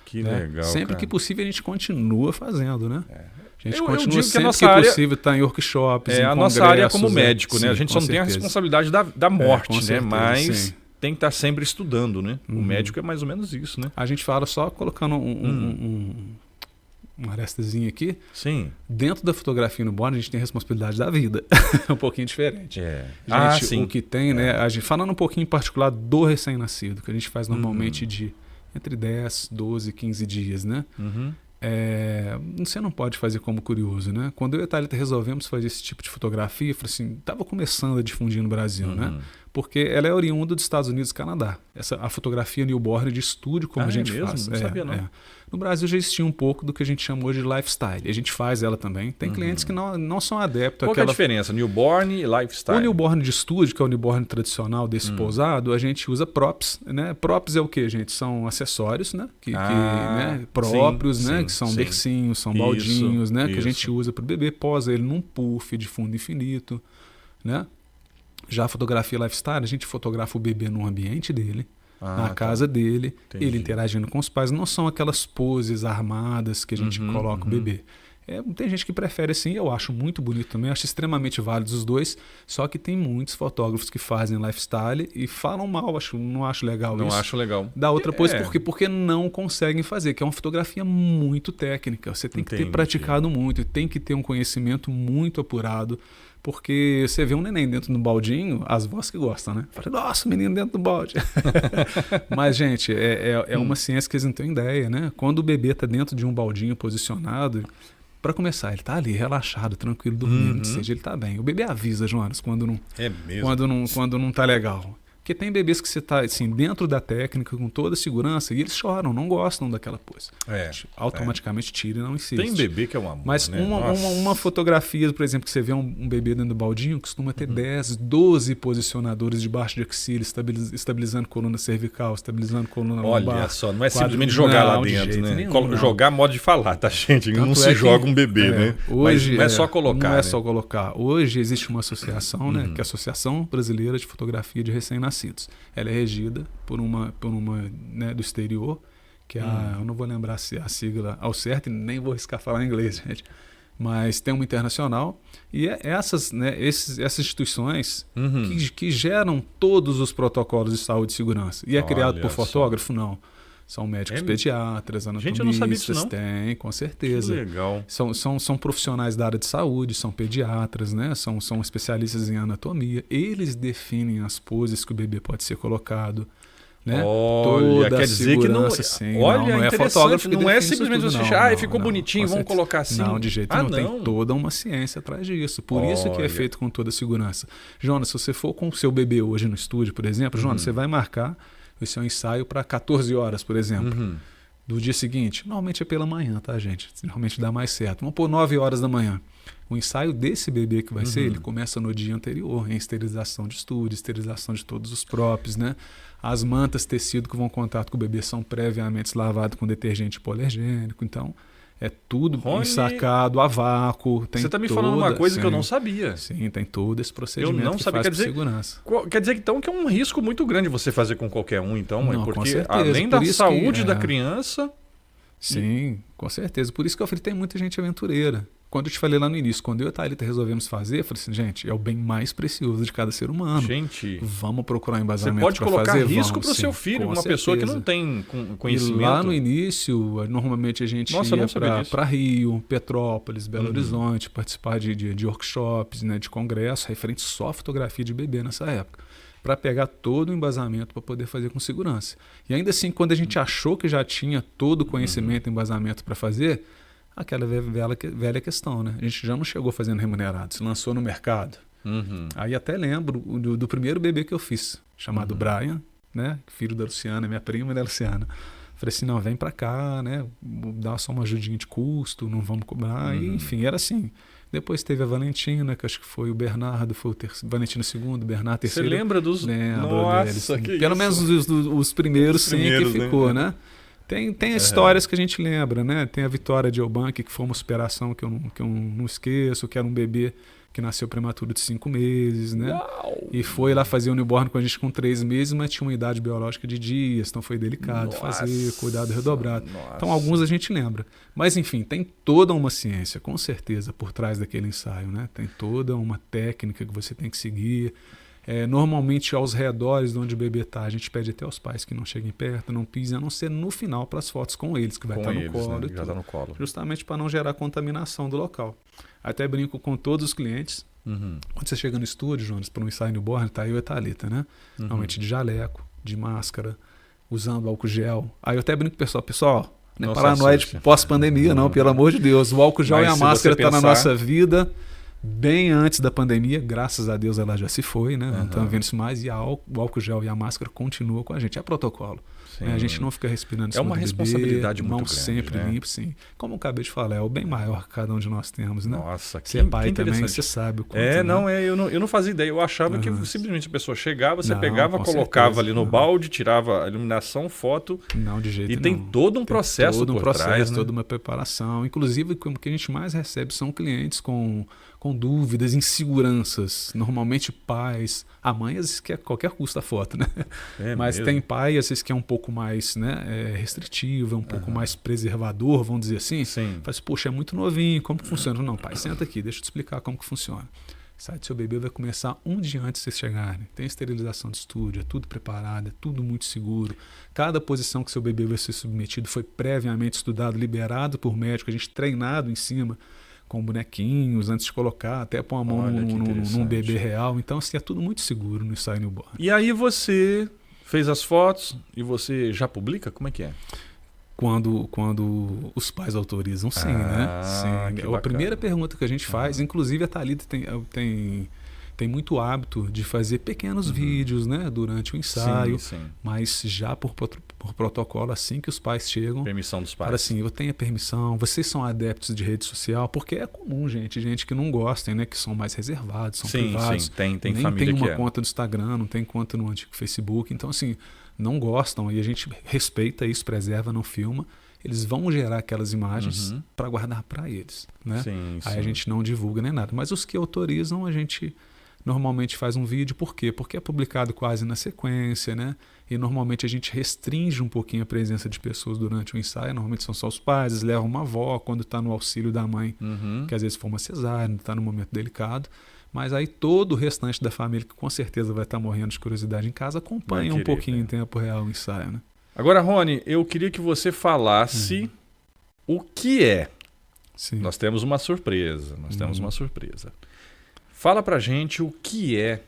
Que legal, sempre cara. que possível a gente continua fazendo, né? A gente continua eu digo sempre que a nossa área, possível estar em workshops, em a nossa área é como médico, né? Sim, A gente só não tem a responsabilidade da morte, né? certeza, Mas tem que estar sempre estudando, né? O médico é mais ou menos isso, né? A gente fala só colocando uma arestazinha aqui. Sim. Dentro da fotografia no born, a gente tem a responsabilidade da vida. É um pouquinho diferente. Sim. O que tem, né? A gente, falando um pouquinho em particular do recém-nascido, que a gente faz normalmente de entre 10, 12, 15 dias, né? Você não pode fazer como curioso, né? Quando eu e a Thalita resolvemos fazer esse tipo de fotografia, eu falei assim, estava começando a difundir no Brasil, né? Porque ela é oriunda dos Estados Unidos e Canadá. A fotografia newborn de estúdio, como a gente faz. Não sabia, não. No Brasil já existia um pouco do que a gente chama hoje de lifestyle. A gente faz ela também. Tem clientes que não são adeptos àquela... Qual é a diferença? Newborn e lifestyle? O newborn de estúdio, que é o newborn tradicional desse pousado, a gente usa props. Né? Props é o quê, gente? São acessórios, né? Né? Próprios, né? Que são bercinhos, são baldinhos, né? Que a gente usa para o bebê, posa ele num puff de fundo infinito, né? Já a fotografia lifestyle, a gente fotografa o bebê no ambiente dele, na casa dele, ele interagindo com os pais. Não são aquelas poses armadas que a gente coloca o bebê. Tem gente que prefere assim, eu acho muito bonito também, acho extremamente válidos os dois, só que tem muitos fotógrafos que fazem lifestyle e falam mal, não acho legal isso. Não acho legal. Da outra coisa, porque não conseguem fazer, que é uma fotografia muito técnica. Você tem que ter praticado muito, tem que ter um conhecimento muito apurado. Porque você vê um neném dentro do baldinho, as vós que gostam, né? Fala, nossa, menino dentro do balde. Mas, gente, é uma ciência que eles não têm ideia, né? Quando o bebê está dentro de um baldinho posicionado, para começar, ele está ali relaxado, tranquilo, dormindo, seja, ele está bem. O bebê avisa, Jonas, quando não está legal. Porque tem bebês que você está assim, dentro da técnica, com toda a segurança, e eles choram, não gostam daquela pose. Automaticamente tira e não insiste. Tem bebê que é um amor, mas né? uma fotografia, por exemplo, que você vê um bebê dentro do baldinho, costuma ter 10, 12 posicionadores debaixo de axila, estabilizando coluna cervical, estabilizando coluna lombar. Olha só, não é simplesmente jogar lá dentro, né? Nenhum, jogar modo de falar, tá, gente? Tanto não se joga um bebê, né? Hoje, mas não é só colocar. Não né? É só colocar. Hoje existe uma associação, né? Que é a Associação Brasileira de Fotografia de Recém-Nascidos. Ela é regida por uma né, do exterior, que é eu não vou lembrar a sigla ao certo, e nem vou arriscar falar em inglês, gente. Mas tem uma internacional, e essas instituições que geram todos os protocolos de saúde e segurança. E é criado por fotógrafo? Não. São médicos pediatras, anatomistas. Gente, eu não sabia disso, não. Tem, com certeza. Que legal. São profissionais da área de saúde, são pediatras, né? São especialistas em anatomia. Eles definem as poses que o bebê pode ser colocado. Né? Olha, quer dizer que não, sim, olha, não é fotógrafo que não é simplesmente você achar, ficou bonitinho, vamos colocar assim. Não, de jeito nenhum. Tem toda uma ciência atrás disso. Por isso que é feito com toda a segurança. Jonas, se você for com o seu bebê hoje no estúdio, por exemplo, Jonas, você vai marcar o seu ensaio para 14 horas, por exemplo. Do dia seguinte, normalmente é pela manhã, tá, gente? Normalmente dá mais certo. Vamos pôr 9 horas da manhã. O ensaio desse bebê que vai ser, ele começa no dia anterior, em esterilização de estúdio, esterilização de todos os props, né? As mantas tecido que vão em contato com o bebê são previamente lavadas com detergente hipoalergênico, então é tudo ensacado a vácuo. Tem você está me falando uma coisa que eu não sabia. Sim, tem todo esse procedimento. Eu não sabia. Quer dizer, segurança. Quer dizer então que é um risco muito grande você fazer com qualquer um, então, não, porque com certeza. Além da saúde da criança. Sim, com certeza. Por isso que eu falei, tem muita gente aventureira. Quando eu te falei lá no início, quando eu e a Thalita resolvemos fazer, eu falei assim, gente, é o bem mais precioso de cada ser humano. Gente, vamos procurar embasamento para fazer. Você pode colocar risco para o seu filho, uma pessoa que não tem conhecimento. E lá no início, normalmente a gente ia para Rio, Petrópolis, Belo Horizonte, participar de workshops, né, de congressos, referente só à fotografia de bebê nessa época, para pegar todo o embasamento para poder fazer com segurança. E ainda assim, quando a gente achou que já tinha todo o conhecimento e embasamento para fazer, aquela velha questão, né? A gente já não chegou fazendo remunerado, se lançou no mercado. Aí até lembro do primeiro bebê que eu fiz, chamado Brian, né? Filho da Luciana, minha prima, né, Luciana? Falei assim, não, vem pra cá, né? Dá só uma ajudinha de custo, não vamos cobrar. E, enfim, era assim. Depois teve a Valentina, que acho que foi o Bernardo, foi o Valentina II, Bernardo III. Você lembra dos... Lembro Nossa, deles. que Pelo isso? menos os primeiros, sim, primeiros, que ficou, né? Tem histórias que a gente lembra, né? Tem a Vitória de Eubank, que foi uma superação que eu não esqueço, que era um bebê que nasceu prematuro de 5 meses, né? Uau! E foi lá fazer o newborn com a gente com 3 meses, mas tinha uma idade biológica de dias, então foi delicado fazer, cuidado redobrado. Então alguns a gente lembra. Mas enfim, tem toda uma ciência, com certeza, por trás daquele ensaio, né? Tem toda uma técnica que você tem que seguir. Normalmente aos redores de onde o bebê está, a gente pede até aos pais que não cheguem perto, não pisem, a não ser no final para as fotos com eles, que vai estar no colo, né? Já tá no colo. Justamente para não gerar contaminação do local. Até brinco com todos os clientes. Quando você chega no estúdio, Jonas, para um ensaio newborn, tá eu e a Thalita, né? Normalmente de jaleco, de máscara, usando álcool gel. Aí eu até brinco com o pessoal, não é paranoide pós-pandemia, não, pelo amor de Deus. O álcool gel e a máscara tá na nossa vida bem antes da pandemia, graças a Deus ela já se foi, né? Não estamos vendo isso mais, e o álcool gel e a máscara continuam com a gente. É protocolo. Né? A gente não fica respirando em cima uma do responsabilidade bebê, muito mão grande, sempre né? limpo, sim. Como eu acabei de falar, é o bem maior que cada um de nós temos, né? Nossa, que Você é pai que também, você sabe o quanto, eu não fazia ideia. Eu achava que simplesmente a pessoa chegava, você pegava, com colocava certeza. ali no balde, tirava a iluminação, foto. Não, de jeito E nenhum. tem todo um processo todo um por processo, trás, né? toda uma preparação. Inclusive, o que a gente mais recebe são clientes com dúvidas, inseguranças. Normalmente pais, a mãe às vezes quer qualquer custo a foto, né? Mas mesmo? tem pai às vezes que é um pouco mais, né, restritivo, é um pouco mais preservador, vamos dizer assim. Sim. Faz, poxa, é muito novinho, como que funciona? Não, pai, senta aqui, deixa eu te explicar como que funciona. Sai do seu bebê, vai começar um dia antes de vocês chegarem. Tem esterilização de estúdio, é tudo preparado, é tudo muito seguro. Cada posição que seu bebê vai ser submetido foi previamente estudado, liberado por médico, a gente treinado em cima com bonequinhos antes de colocar, até pôr a mão num bebê real. Então, assim, é tudo muito seguro no ensaio newborn. E aí você fez as fotos e você já publica? Como é que é? Quando os pais autorizam, sim, né? Sim. A primeira pergunta que a gente faz, inclusive a Thalita tem muito hábito de fazer pequenos vídeos, né, durante o ensaio, mas já por protocolo, assim que os pais chegam, permissão dos pais. Fala assim, eu tenho a permissão, vocês são adeptos de rede social, porque é comum, gente que não gostem, né, que são mais reservados, são privados. Sim, tem nem família tem uma que conta no Instagram, não tem conta no antigo Facebook, então assim, não gostam e a gente respeita isso, preserva, não filma. Eles vão gerar aquelas imagens para guardar para eles, né? Aí a gente não divulga nem nada, mas os que autorizam a gente normalmente faz um vídeo. Por quê? Porque é publicado quase na sequência, né? E normalmente a gente restringe um pouquinho a presença de pessoas durante o ensaio. Normalmente são só os pais, eles levam uma avó quando está no auxílio da mãe, que às vezes foi uma cesárea, está num momento delicado. Mas aí todo o restante da família, que com certeza vai estar morrendo de curiosidade em casa, acompanha um pouquinho em tempo real o ensaio, né? Agora, Rony, eu queria que você falasse o que é. Sim. Nós temos uma surpresa. Fala pra gente o que é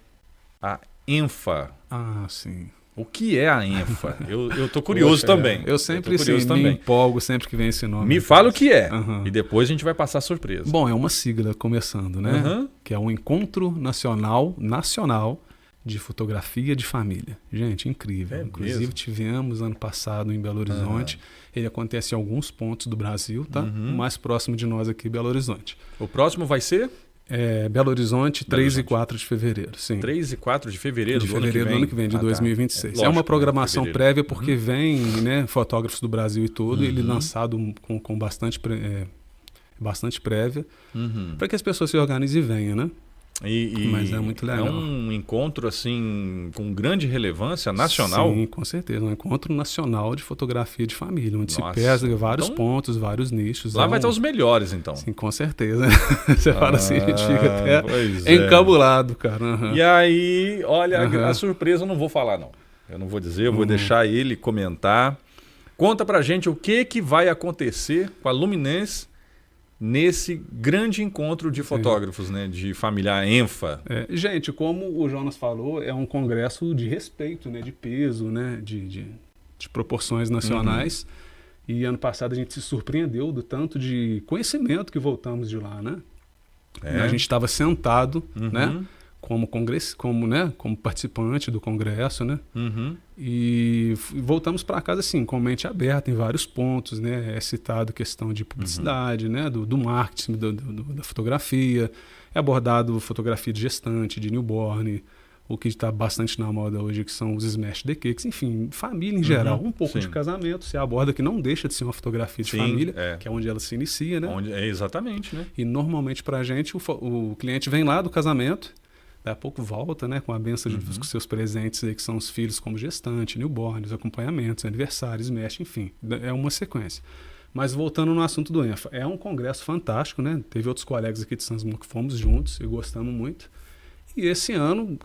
a ENFA. Ah, sim. O que é a ENFA? Eu tô curioso também. Eu sempre me empolgo sempre que vem esse nome. Me fala o que é. E depois a gente vai passar a surpresa. Bom, é uma sigla começando, né? Que é um Encontro Nacional de Fotografia de Família. Gente, incrível. Inclusive tivemos ano passado em Belo Horizonte. Ele acontece em alguns pontos do Brasil, tá? O mais próximo de nós aqui, Belo Horizonte. O próximo vai ser? Belo Horizonte, 3 e 4 de fevereiro, sim. 3 e 4 de fevereiro do ano que vem, de 2026. Lógico, é uma programação prévia porque vem, né, fotógrafos do Brasil e todo, ele lançado com bastante prévia, para que as pessoas se organizem e venham, né? Mas é muito legal. É um encontro assim com grande relevância nacional? Sim, com certeza. Um encontro nacional de fotografia de família, onde se pesa vários pontos, vários nichos. Lá vai estar os melhores, então. Sim, com certeza. Você fala assim, a gente fica até encabulado, cara. E aí, olha, a surpresa eu não vou falar, não. Eu não vou dizer, eu vou deixar ele comentar. Conta pra gente o que vai acontecer com a Luminance nesse grande encontro de fotógrafos, né, de família ENFA. Gente, como o Jonas falou, é um congresso de respeito, né, de peso, né, de proporções nacionais. E ano passado a gente se surpreendeu do tanto de conhecimento que voltamos de lá, né? A gente estava sentado, né, como participante do congresso, né? Uhum. E voltamos para casa assim, com mente aberta em vários pontos, né? É citado questão de publicidade, né? Do marketing, da fotografia, é abordado fotografia de gestante, de newborn, o que está bastante na moda hoje, que são os smash the cakes, enfim, família em geral, um pouco sim. de casamento, se aborda que não deixa de ser uma fotografia de Sim, família, é. que é onde ela se inicia, né? Exatamente, né? E normalmente para a gente, o cliente vem lá do casamento, daqui a pouco volta, né, com a benção dos seus presentes aí, que são os filhos como gestante, newborn, os acompanhamentos, aniversários, mexe, enfim, é uma sequência. Mas voltando no assunto do ENFA, é um congresso fantástico, né? Teve outros colegas aqui de Santos Dumont que fomos juntos e gostamos muito. E esse ano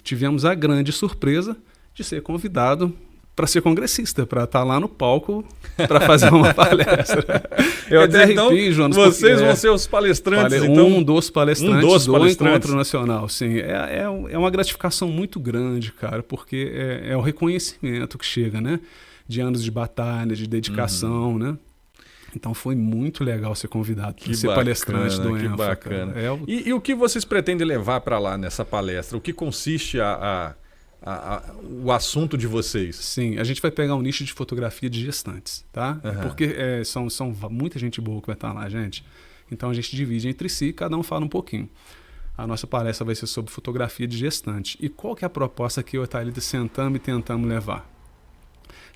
tivemos a grande surpresa de ser convidado para ser congressista, para estar lá no palco para fazer uma palestra. Eu até arrepio, Jonas. Vocês vão ser os palestrantes, então? Um dos palestrantes do Encontro Nacional, sim. É uma gratificação muito grande, cara, porque é o reconhecimento que chega, né? De anos de batalha, de dedicação, né? Então foi muito legal ser convidado para ser palestrante do ENFA. Que bacana. E o que vocês pretendem levar para lá nessa palestra? O que consiste o assunto de vocês? Sim, a gente vai pegar um nicho de fotografia de gestantes, tá? Porque são muita gente boa que vai estar lá, gente. Então a gente divide entre si, cada um fala um pouquinho. A nossa palestra vai ser sobre fotografia de gestante. E qual que é a proposta que eu e a Thalita sentamos e tentamos levar?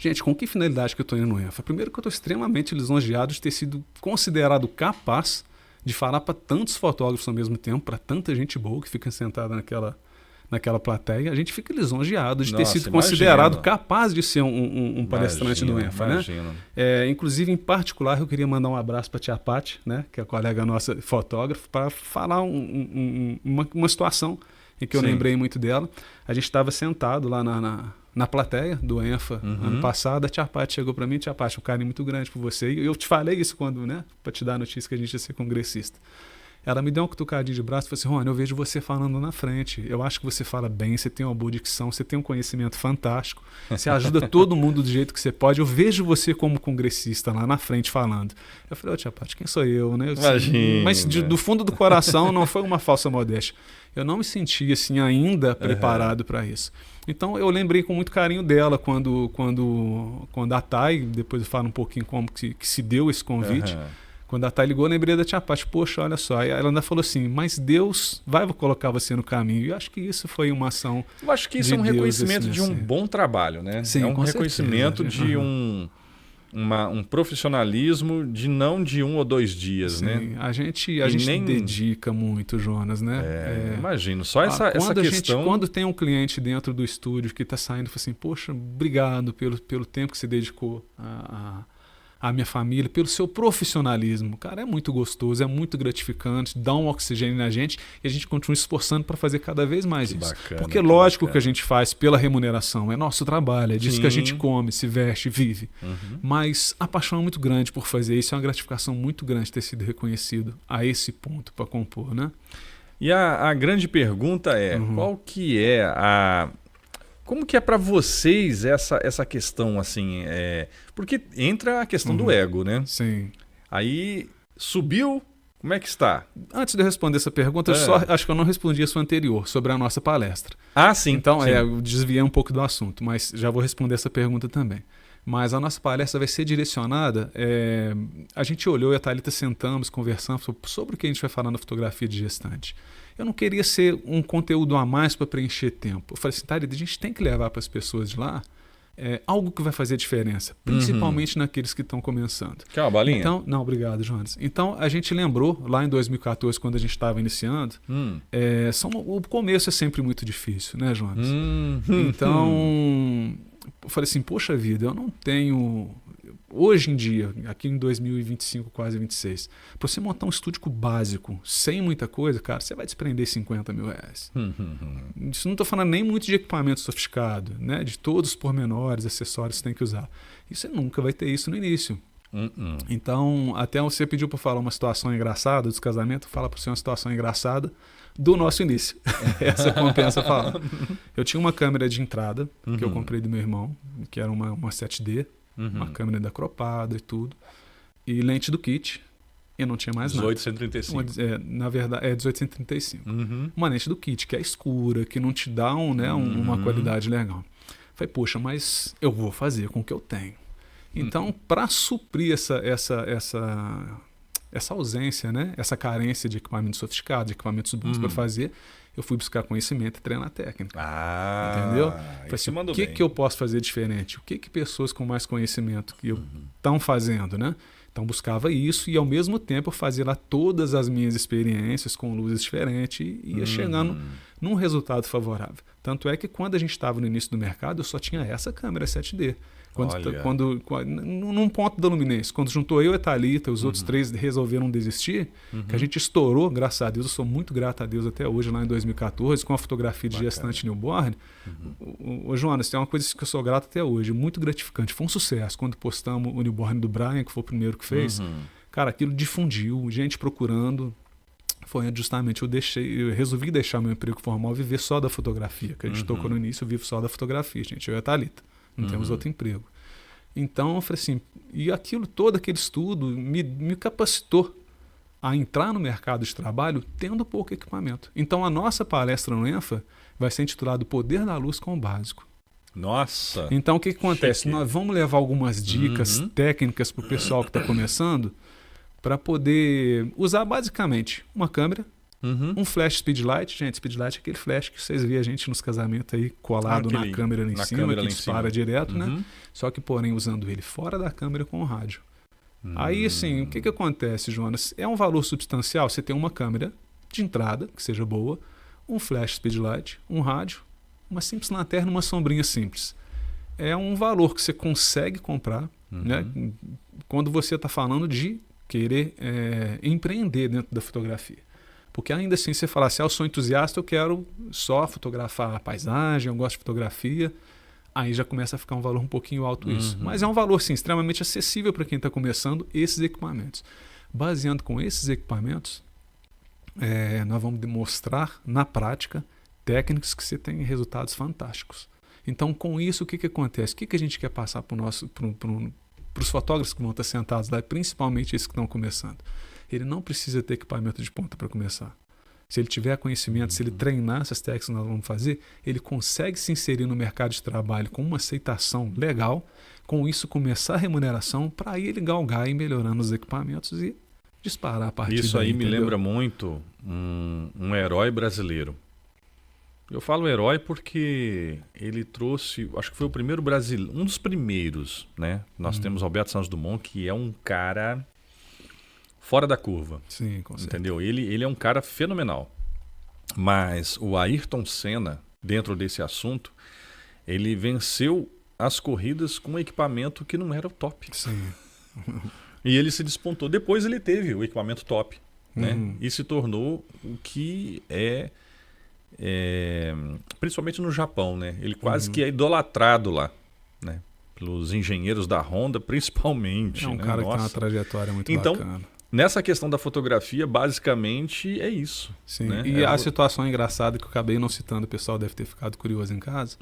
Gente, com que finalidade que eu estou indo no ENFA? Primeiro que eu estou extremamente lisonjeado de ter sido considerado capaz de falar para tantos fotógrafos ao mesmo tempo, para tanta gente boa que fica sentada naquela plateia. A gente fica lisonjeado de ter sido considerado capaz de ser um palestrante do ENFA. Né? Inclusive, em particular, eu queria mandar um abraço para a Tia Paty, né, que é a colega nossa fotógrafa, para falar uma situação em que eu lembrei muito dela. A gente estava sentado lá na plateia do ENFA ano passado. A Tia Paty chegou para mim: Tia Paty, um carinho muito grande por você. E eu te falei isso quando, né, para te dar a notícia que a gente ia ser congressista. Ela me deu uma cutucadinha de braço e falou assim: Rony, eu vejo você falando na frente. Eu acho que você fala bem, você tem uma boa dicção, você tem um conhecimento fantástico, você ajuda todo mundo do jeito que você pode. Eu vejo você como congressista lá na frente falando. Eu falei: Tia Paty, quem sou eu? Né? Imagina. Mas do fundo do coração não foi uma falsa modéstia. Eu não me sentia assim ainda preparado para isso. Então eu lembrei com muito carinho dela quando a Thay, depois eu falo um pouquinho como que se deu esse convite. Quando a Thay ligou, eu lembrei da Tia Paty: poxa, olha só. E ela ainda falou assim: mas Deus vai colocar você no caminho. E eu acho que isso foi uma ação. Eu acho que isso é um reconhecimento de um bom trabalho, né? Sim, é um reconhecimento de um profissionalismo não de 1 ou 2 dias, sim, né? A gente dedica muito, Jonas, né? Imagino, só essa questão... Quando tem um cliente dentro do estúdio que está saindo e fala assim: poxa, obrigado pelo tempo que você dedicou a minha família, pelo seu profissionalismo. Cara, é muito gostoso, é muito gratificante, dá um oxigênio na gente e a gente continua esforçando para fazer cada vez mais isso. Bacana, porque lógico que a gente faz pela remuneração, é nosso trabalho, é disso que a gente come, se veste, vive. Mas a paixão é muito grande por fazer isso, é uma gratificação muito grande ter sido reconhecido a esse ponto para compor, né? E a grande pergunta é, qual que é como que é para vocês essa questão, assim, porque entra a questão do ego, né? Sim. Aí subiu, como é que está? Antes de eu responder essa pergunta, acho que eu não respondi a sua anterior, sobre a nossa palestra. Ah, sim. Então, sim. Eu desviei um pouco do assunto, mas já vou responder essa pergunta também. Mas a nossa palestra vai ser direcionada, a gente olhou e a Thalita sentamos, conversamos sobre o que a gente vai falar na fotografia de gestante. Eu não queria ser um conteúdo a mais para preencher tempo. Eu falei assim: Thalita, a gente tem que levar para as pessoas de lá algo que vai fazer diferença, principalmente naqueles que estão começando. Quer uma balinha? Então, não, obrigado, Jonas. Então, a gente lembrou, lá em 2014, quando a gente estava iniciando, o começo é sempre muito difícil, né, Jonas? Então, eu falei assim: poxa vida, eu não tenho... Hoje em dia, aqui em 2025, quase 26, para você montar um estúdio básico, sem muita coisa, cara, você vai desprender 50 mil reais. Isso não estou falando nem muito de equipamento sofisticado, né? De todos os pormenores, acessórios que você tem que usar. E você nunca vai ter isso no início. Então, até você pediu para falar uma situação engraçada dos casamentos, fala para você uma situação engraçada do nosso início. Essa compensa falar. Eu tinha uma câmera de entrada que eu comprei do meu irmão, que era uma 7D. Uma câmera da cropada e tudo. E lente do kit. e não tinha mais nada. 1835. Na verdade, é 1835. Uhum. Uma lente do kit, que é escura, que não te dá uma qualidade legal. Falei, poxa, mas eu vou fazer com o que eu tenho. Então, para suprir essa ausência, né? Essa carência de equipamentos sofisticados, de equipamentos bons para fazer, eu fui buscar conhecimento e treinar técnica. Entendeu? Falei assim, o que eu posso fazer diferente? O que pessoas com mais conhecimento estão fazendo, né? Então buscava isso e ao mesmo tempo eu fazia lá todas as minhas experiências com luzes diferentes e ia chegando num resultado favorável. Tanto é que quando a gente estava no início do mercado, eu só tinha essa câmera 7D. Num ponto da luminência, quando juntou eu e a Thalita, os outros 3 resolveram desistir, que a gente estourou, graças a Deus, eu sou muito grato a Deus até hoje, lá em 2014, com a fotografia de gestante newborn. Ô Jonas, tem uma coisa que eu sou grato até hoje, muito gratificante. Foi um sucesso quando postamos o newborn do Brian, que foi o primeiro que fez. Cara, aquilo difundiu, gente procurando. Foi justamente, eu resolvi deixar meu emprego formal e viver só da fotografia, que a gente tocou no início, eu vivo só da fotografia, gente, eu e a Thalita. Não temos outro emprego. Então, eu falei assim, e todo aquele estudo me capacitou a entrar no mercado de trabalho tendo pouco equipamento. Então, a nossa palestra no ENFA vai ser intitulada O Poder da Luz com o Básico. Nossa! Então, o que acontece? Nós vamos levar algumas dicas técnicas para o pessoal que está começando para poder usar basicamente uma câmera, um flash speedlight. Gente, speedlight é aquele flash que vocês veem a gente nos casamentos aí colado na câmera lá em cima, que dispara direto, né? Só que, porém, usando ele fora da câmera com o rádio. Aí, assim, o que acontece, Jonas? É um valor substancial. Você tem uma câmera de entrada, que seja boa, um flash speedlight, um rádio, uma simples lanterna, uma sombrinha simples. É um valor que você consegue comprar, né? Quando você está falando de querer empreender dentro da fotografia. Porque ainda assim, você falar assim, eu sou entusiasta, eu quero só fotografar a paisagem, eu gosto de fotografia, aí já começa a ficar um valor um pouquinho alto isso. Mas é um valor, sim, extremamente acessível para quem está começando esses equipamentos. Baseando com esses equipamentos, nós vamos demonstrar na prática técnicas que você tem resultados fantásticos. Então, com isso, o que acontece? O que a gente quer passar para os fotógrafos que vão estar sentados lá, principalmente esses que estão começando? Ele não precisa ter equipamento de ponta para começar. Se ele tiver conhecimento, se ele treinar essas técnicas que nós vamos fazer, ele consegue se inserir no mercado de trabalho com uma aceitação legal, com isso começar a remuneração, para aí ele galgar e melhorando os equipamentos e disparar a partir daí. Isso aí me entendeu? lembra muito um herói brasileiro. Eu falo herói porque ele trouxe, acho que foi o primeiro brasileiro, um dos primeiros, né? Nós temos Roberto Santos Dumont, que é um cara fora da curva. Sim, com certeza. Entendeu? Ele é um cara fenomenal. Mas o Ayrton Senna, dentro desse assunto, ele venceu as corridas com um equipamento que não era o top. Sim. E ele se despontou. Depois ele teve o equipamento top, né? E se tornou o que principalmente no Japão, né? Ele quase que é idolatrado lá, né? Pelos engenheiros da Honda, principalmente. É um né? cara que tem uma trajetória muito então, bacana. Nessa questão da fotografia, basicamente é isso. Sim. Né? E a situação engraçada que eu acabei não citando, o pessoal deve ter ficado curioso em casa,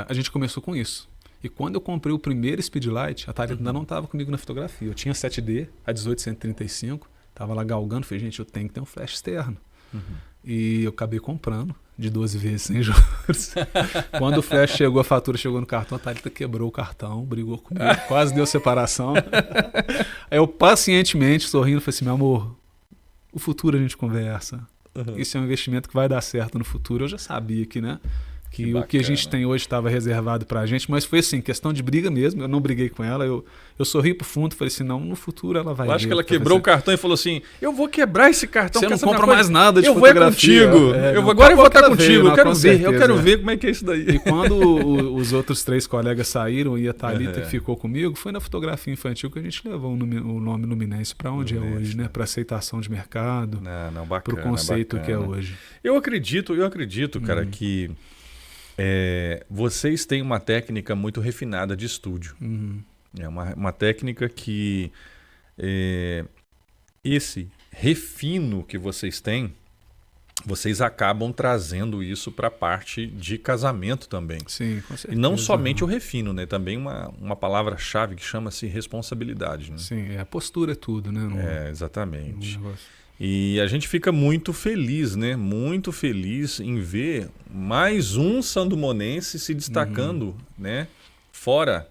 a gente começou com isso. E quando eu comprei o primeiro Speedlight, a Thalita ainda não estava comigo na fotografia. Eu tinha 7D, a 1835, estava lá galgando, falei, gente, eu tenho que ter um flash externo. E eu acabei comprando de 12 vezes sem juros. Quando o flash chegou, a fatura chegou no cartão, a Thalita quebrou o cartão, brigou comigo, quase deu separação. Aí eu pacientemente, sorrindo, falei assim, meu amor, o futuro a gente conversa. Isso é um investimento que vai dar certo no futuro. Eu já sabia que, né? Que o que a gente tem hoje estava reservado para a gente, mas foi assim, questão de briga mesmo. Eu não briguei com ela, eu sorri pro fundo, falei assim, não, no futuro ela vai ver. Eu acho que ela quebrou o cartão e falou assim, eu vou quebrar esse cartão. Você não compra mais nada de fotografia. Eu vou contigo. Agora eu vou estar contigo. Eu quero ver como é que é isso daí. E quando os outros 3 colegas saíram e a Thalita que ficou comigo, foi na fotografia infantil que a gente levou o nome Luminense para onde é hoje, né? Para aceitação de mercado, para o conceito que é hoje. Eu acredito, cara, que vocês têm uma técnica muito refinada de estúdio. É uma técnica que esse refino que vocês têm vocês acabam trazendo isso para a parte de casamento também. Sim, com certeza. E não somente o refino, né? Também uma palavra-chave que chama-se responsabilidade. Né? Sim, a postura é tudo, né? Exatamente. E a gente fica muito feliz, né? Muito feliz em ver mais um sandomonense se destacando, né? Fora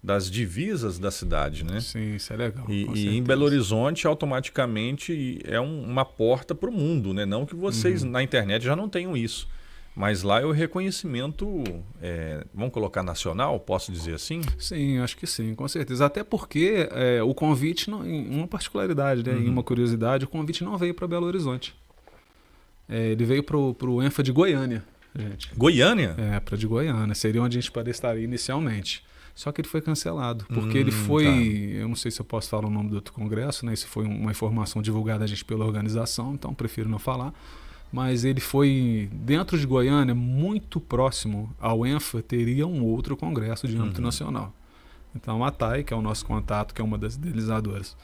das divisas da cidade, né? Sim, isso é legal. E em Belo Horizonte, automaticamente, é uma porta para o mundo, né? Não que vocês na internet já não tenham isso. Mas lá é o reconhecimento, vamos colocar nacional, posso dizer assim? Sim, acho que sim, com certeza. Até porque o convite, uma particularidade, né? E uma curiosidade, o convite não veio para Belo Horizonte. Ele veio para o ENFA de Goiânia, gente. Goiânia? Para de Goiânia. Seria onde a gente estaria inicialmente. Só que ele foi cancelado, porque ele foi, eu não sei se eu posso falar o nome do outro congresso, né? Isso foi uma informação divulgada a gente pela organização, então prefiro não falar. Mas ele foi dentro de Goiânia, muito próximo ao ENFA, teria um outro congresso de âmbito nacional. Então a TAI, que é o nosso contato, que é uma das idealizadoras,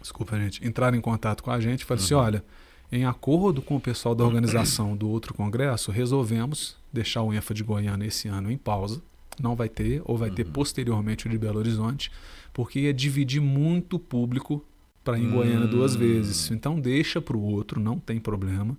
desculpa, gente, entraram em contato com a gente e falaram assim, olha, em acordo com o pessoal da organização do outro congresso, resolvemos deixar o ENFA de Goiânia esse ano em pausa. Não vai ter, ou vai ter posteriormente o de Belo Horizonte, porque ia dividir muito o público para ir em Goiânia 2 vezes. Então deixa para o outro, não tem problema.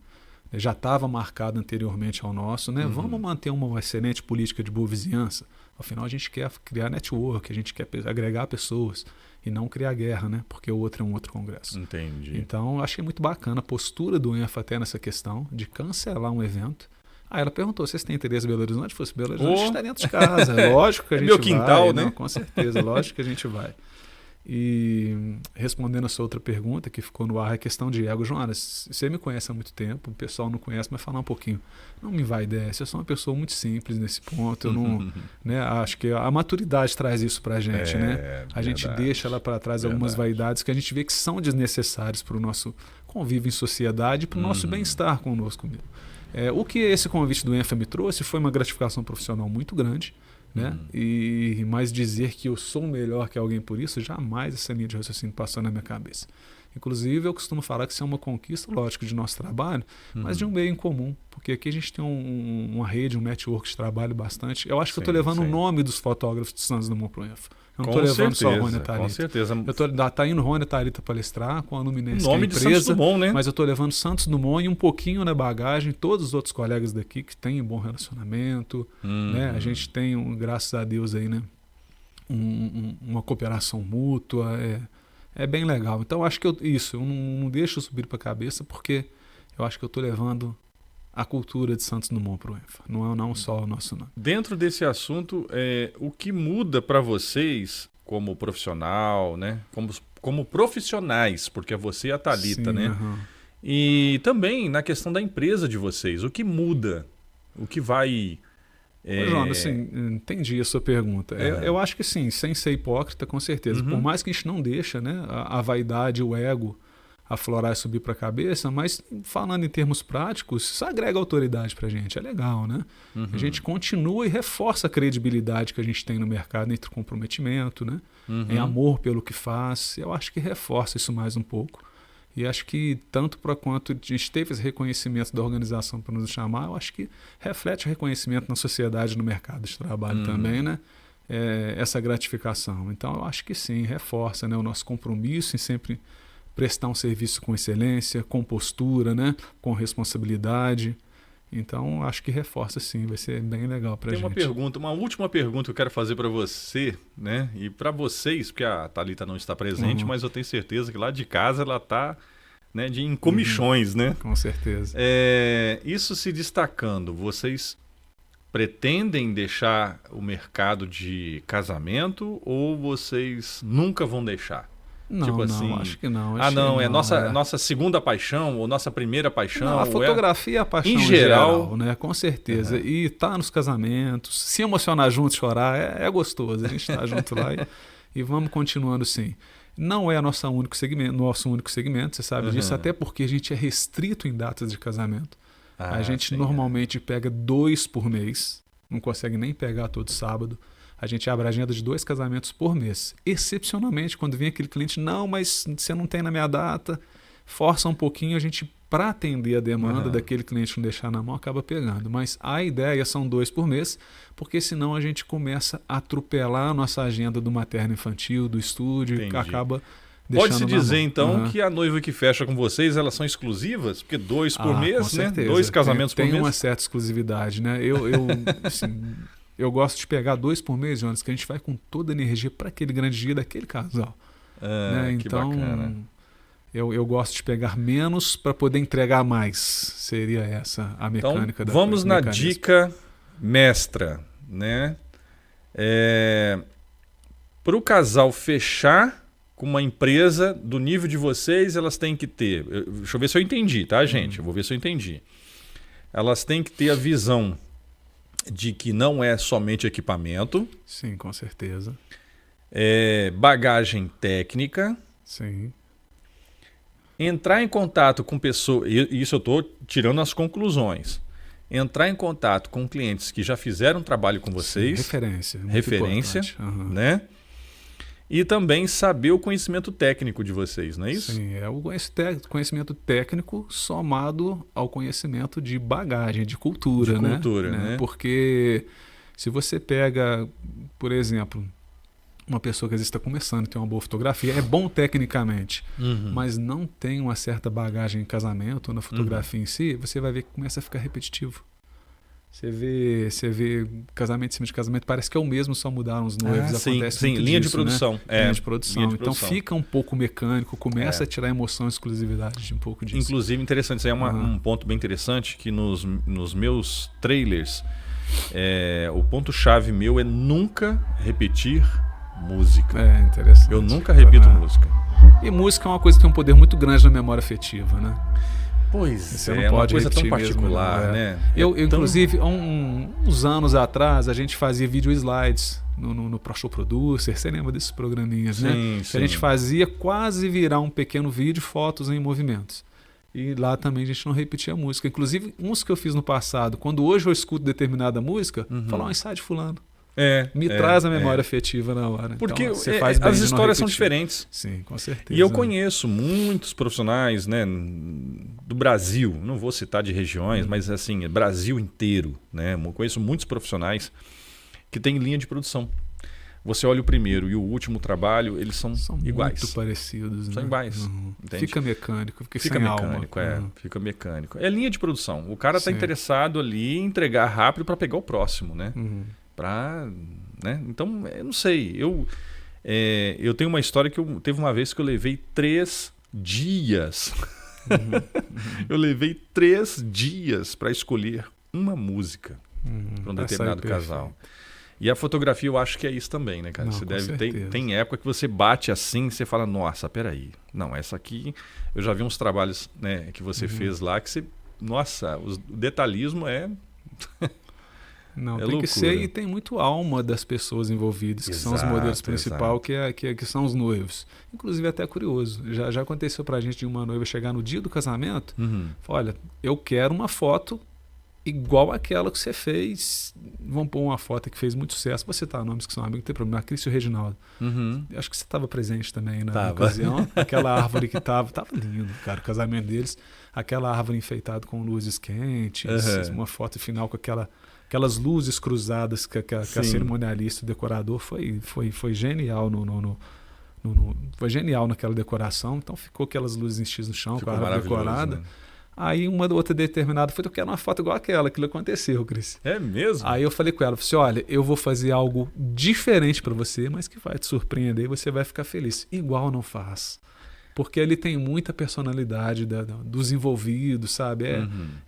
Já estava marcado anteriormente ao nosso, né? Vamos manter uma excelente política de boa vizinhança. Afinal, a gente quer criar network, a gente quer agregar pessoas e não criar guerra, né? Porque o outro é um outro congresso. Entendi. Então, achei muito bacana a postura do ENFA até nessa questão de cancelar um evento. Aí ela perguntou, vocês têm interesse em Belo Horizonte? Fosse Belo Horizonte, está dentro de casa. Lógico que a gente vai. Meu quintal, né? Não, com certeza, lógico que a gente vai. E respondendo a sua outra pergunta, que ficou no ar, é a questão de ego. Jonas, você me conhece há muito tempo, o pessoal não conhece, mas falar um pouquinho. Não me vai dessa, eu sou uma pessoa muito simples nesse ponto. Eu não, né, acho que a maturidade traz isso pra gente, né? A gente deixa lá para trás algumas vaidades que a gente vê que são desnecessárias para o nosso convívio em sociedade e para o nosso bem-estar conosco mesmo. O que esse convite do ENFA me trouxe foi uma gratificação profissional muito grande, né? Mas dizer que eu sou melhor que alguém por isso, jamais essa linha de raciocínio passou na minha cabeça. Inclusive, eu costumo falar que isso é uma conquista, lógico, de nosso trabalho, mas de um meio em comum, porque aqui a gente tem uma rede, um network de trabalho bastante. Eu acho que eu estou levando o nome dos fotógrafos de Santos Dumont para o ENFA. Eu não estou levando só a Rony e a Thalita. Com certeza. Está indo Rony e a Thalita palestrar com a Luminense, o nome que é a de empresa, Santos Dumont, né? mas eu estou levando Santos Dumont e um pouquinho na bagagem, todos os outros colegas daqui que têm um bom relacionamento. Né? A gente tem, graças a Deus, aí, né? Uma cooperação mútua. É bem legal. Então, acho que eu não deixo subir para a cabeça, porque eu acho que eu estou levando a cultura de Santos Dumont para o ENFA. Não só o nosso nome. Dentro desse assunto, o que muda para vocês como profissional, né? Como profissionais, porque é você e a Thalita, né? E também na questão da empresa de vocês. O que muda? O que vai... João, assim, entendi a sua pergunta. Eu acho que sim, sem ser hipócrita, com certeza. Por mais que a gente não deixa, né, a vaidade, o ego aflorar e subir para a cabeça, mas falando em termos práticos, isso agrega autoridade para a gente, é legal, né? A gente continua e reforça a credibilidade que a gente tem no mercado entre comprometimento, né? Em amor pelo que faz. Eu acho que reforça isso mais um pouco. E acho que tanto para quanto a gente teve esse reconhecimento da organização para nos chamar, eu acho que reflete o reconhecimento na sociedade, no mercado de trabalho também, né? Essa gratificação. Então, eu acho que sim, reforça, né, o nosso compromisso em sempre prestar um serviço com excelência, com postura, né, com responsabilidade. Então, acho que reforça sim, vai ser bem legal para a gente. Tem uma última pergunta que eu quero fazer para você, né? E para vocês, porque a Thalita não está presente, mas eu tenho certeza que lá de casa ela está, né, em comichões, né? Com certeza. Isso se destacando, vocês pretendem deixar o mercado de casamento ou vocês nunca vão deixar? Não, tipo assim, não, acho que não. É nossa segunda paixão ou nossa primeira paixão? Não, a fotografia é a paixão em geral, né? Com certeza. E tá nos casamentos, se emocionar junto, chorar, é gostoso. A gente tá junto lá e vamos continuando sim. Não é nosso único segmento, você sabe disso, até porque a gente é restrito em datas de casamento. A gente normalmente pega 2 por mês, não consegue nem pegar todo sábado. A gente abre a agenda de 2 casamentos por mês. Excepcionalmente, quando vem aquele cliente, não, mas você não tem na minha data, força um pouquinho, a gente, para atender a demanda daquele cliente não deixar na mão, acaba pegando. Mas a ideia são 2 por mês, porque senão a gente começa a atropelar a nossa agenda do materno infantil, do estúdio, Entendi. e acaba deixando Pode-se na dizer, mão. então, que a noiva que fecha com vocês, elas são exclusivas? Porque 2 por Com mês, né? certeza. 2 casamentos por Tem mês. uma certa exclusividade, né? Assim, eu gosto de pegar 2 por mês, Jonas, que a gente vai com toda a energia para aquele grande dia daquele casal. Né? Que Então, bacana. eu gosto de pegar menos para poder entregar mais. Seria essa a mecânica Então, da vamos na mecanismo. dica mestra, né? Para o casal fechar com uma empresa do nível de vocês, elas têm que ter... Deixa eu ver se eu entendi, tá, gente? Eu vou ver se eu entendi. Elas têm que ter a visão de que não é somente equipamento, Sim, com certeza. bagagem técnica, Sim. entrar em contato com pessoas... Isso eu estou tirando as conclusões. Entrar em contato com clientes que já fizeram trabalho com vocês. Sim, referência. Muito Referência, importante. né? E também saber o conhecimento técnico de vocês, não é isso? Sim, é o conhecimento técnico somado ao conhecimento de bagagem, de cultura, De né? cultura, né? Porque se você pega, por exemplo, uma pessoa que às vezes está começando, tem uma boa fotografia, é bom tecnicamente, mas não tem uma certa bagagem em casamento ou na fotografia em si, você vai ver que começa a ficar repetitivo. Você vê casamento em cima de casamento, parece que é o mesmo, só mudaram os noivos. Sim, acontece sim, muito linha disso, de produção. Né? Linha de produção. Linha de Então produção. fica um pouco mecânico, começa a tirar emoção e exclusividade de um pouco disso. Inclusive, interessante, isso aí é um ponto bem interessante, que nos meus trailers, o ponto-chave meu é nunca repetir música. É interessante. Eu nunca repito música. E música é uma coisa que tem um poder muito grande na memória afetiva, né? Pois Você é, não é uma pode coisa tão repetir mesmo, particular, né? Eu, tão... inclusive, uns anos atrás, a gente fazia vídeo slides no ProShow Producer. Você lembra desses programinhas, né? Sim. Que a gente fazia quase virar um pequeno vídeo, fotos em movimentos. E lá também a gente não repetia a música. Inclusive, uns que eu fiz no passado, quando hoje eu escuto determinada música, falar um ensaio de fulano. Me traz a memória afetiva na hora. Porque então, você faz bem as de não histórias são repetir. diferentes. Sim, com certeza. E eu conheço muitos profissionais, né, do Brasil, não vou citar de regiões, mas assim, Brasil inteiro, né? Eu conheço muitos profissionais que têm linha de produção. Você olha o primeiro e o último trabalho, eles são iguais. Muito parecidos. São né? iguais. Fica mecânico, fica sem mecânico, alma. Fica mecânico. É linha de produção. O cara está Sim. interessado ali em entregar rápido para pegar o próximo, né? Né? Então, eu não sei. Eu tenho uma história que teve uma vez que eu levei 3 dias. Eu levei 3 dias para escolher uma música para um determinado casal. E a fotografia eu acho que é isso também, né, cara? Não, você com certeza. tem época que você bate assim e você fala, nossa, peraí. Não, essa aqui... Eu já vi uns trabalhos, né, que você fez lá que você... Nossa, o detalhismo é... Não, tem loucura. que ser, e tem muito alma das pessoas envolvidas, que são os modelos principais, que são os noivos. Inclusive, até curioso, já aconteceu pra gente de uma noiva chegar no dia do casamento, falar, olha, eu quero uma foto igual aquela que você fez. Vamos pôr uma foto que fez muito sucesso. Vou citar nomes que são amigos, não tem problema. A Cris e o Reginaldo. Acho que você estava presente também na ocasião. Aquela árvore que tava lindo, cara, o casamento deles. Aquela árvore enfeitada com luzes quentes, uma foto final com aquelas luzes cruzadas que a cerimonialista, o decorador, foi genial foi genial naquela decoração. Então ficou aquelas luzes em X no chão, ficou com a árvore decorada. Né? Aí uma outra determinada foi, eu quero uma foto igual aquilo aconteceu, Cris. É mesmo? Aí eu falei com ela, olha, eu vou fazer algo diferente para você, mas que vai te surpreender e você vai ficar feliz. Igual não faz. Porque ali tem muita personalidade dos envolvidos, sabe?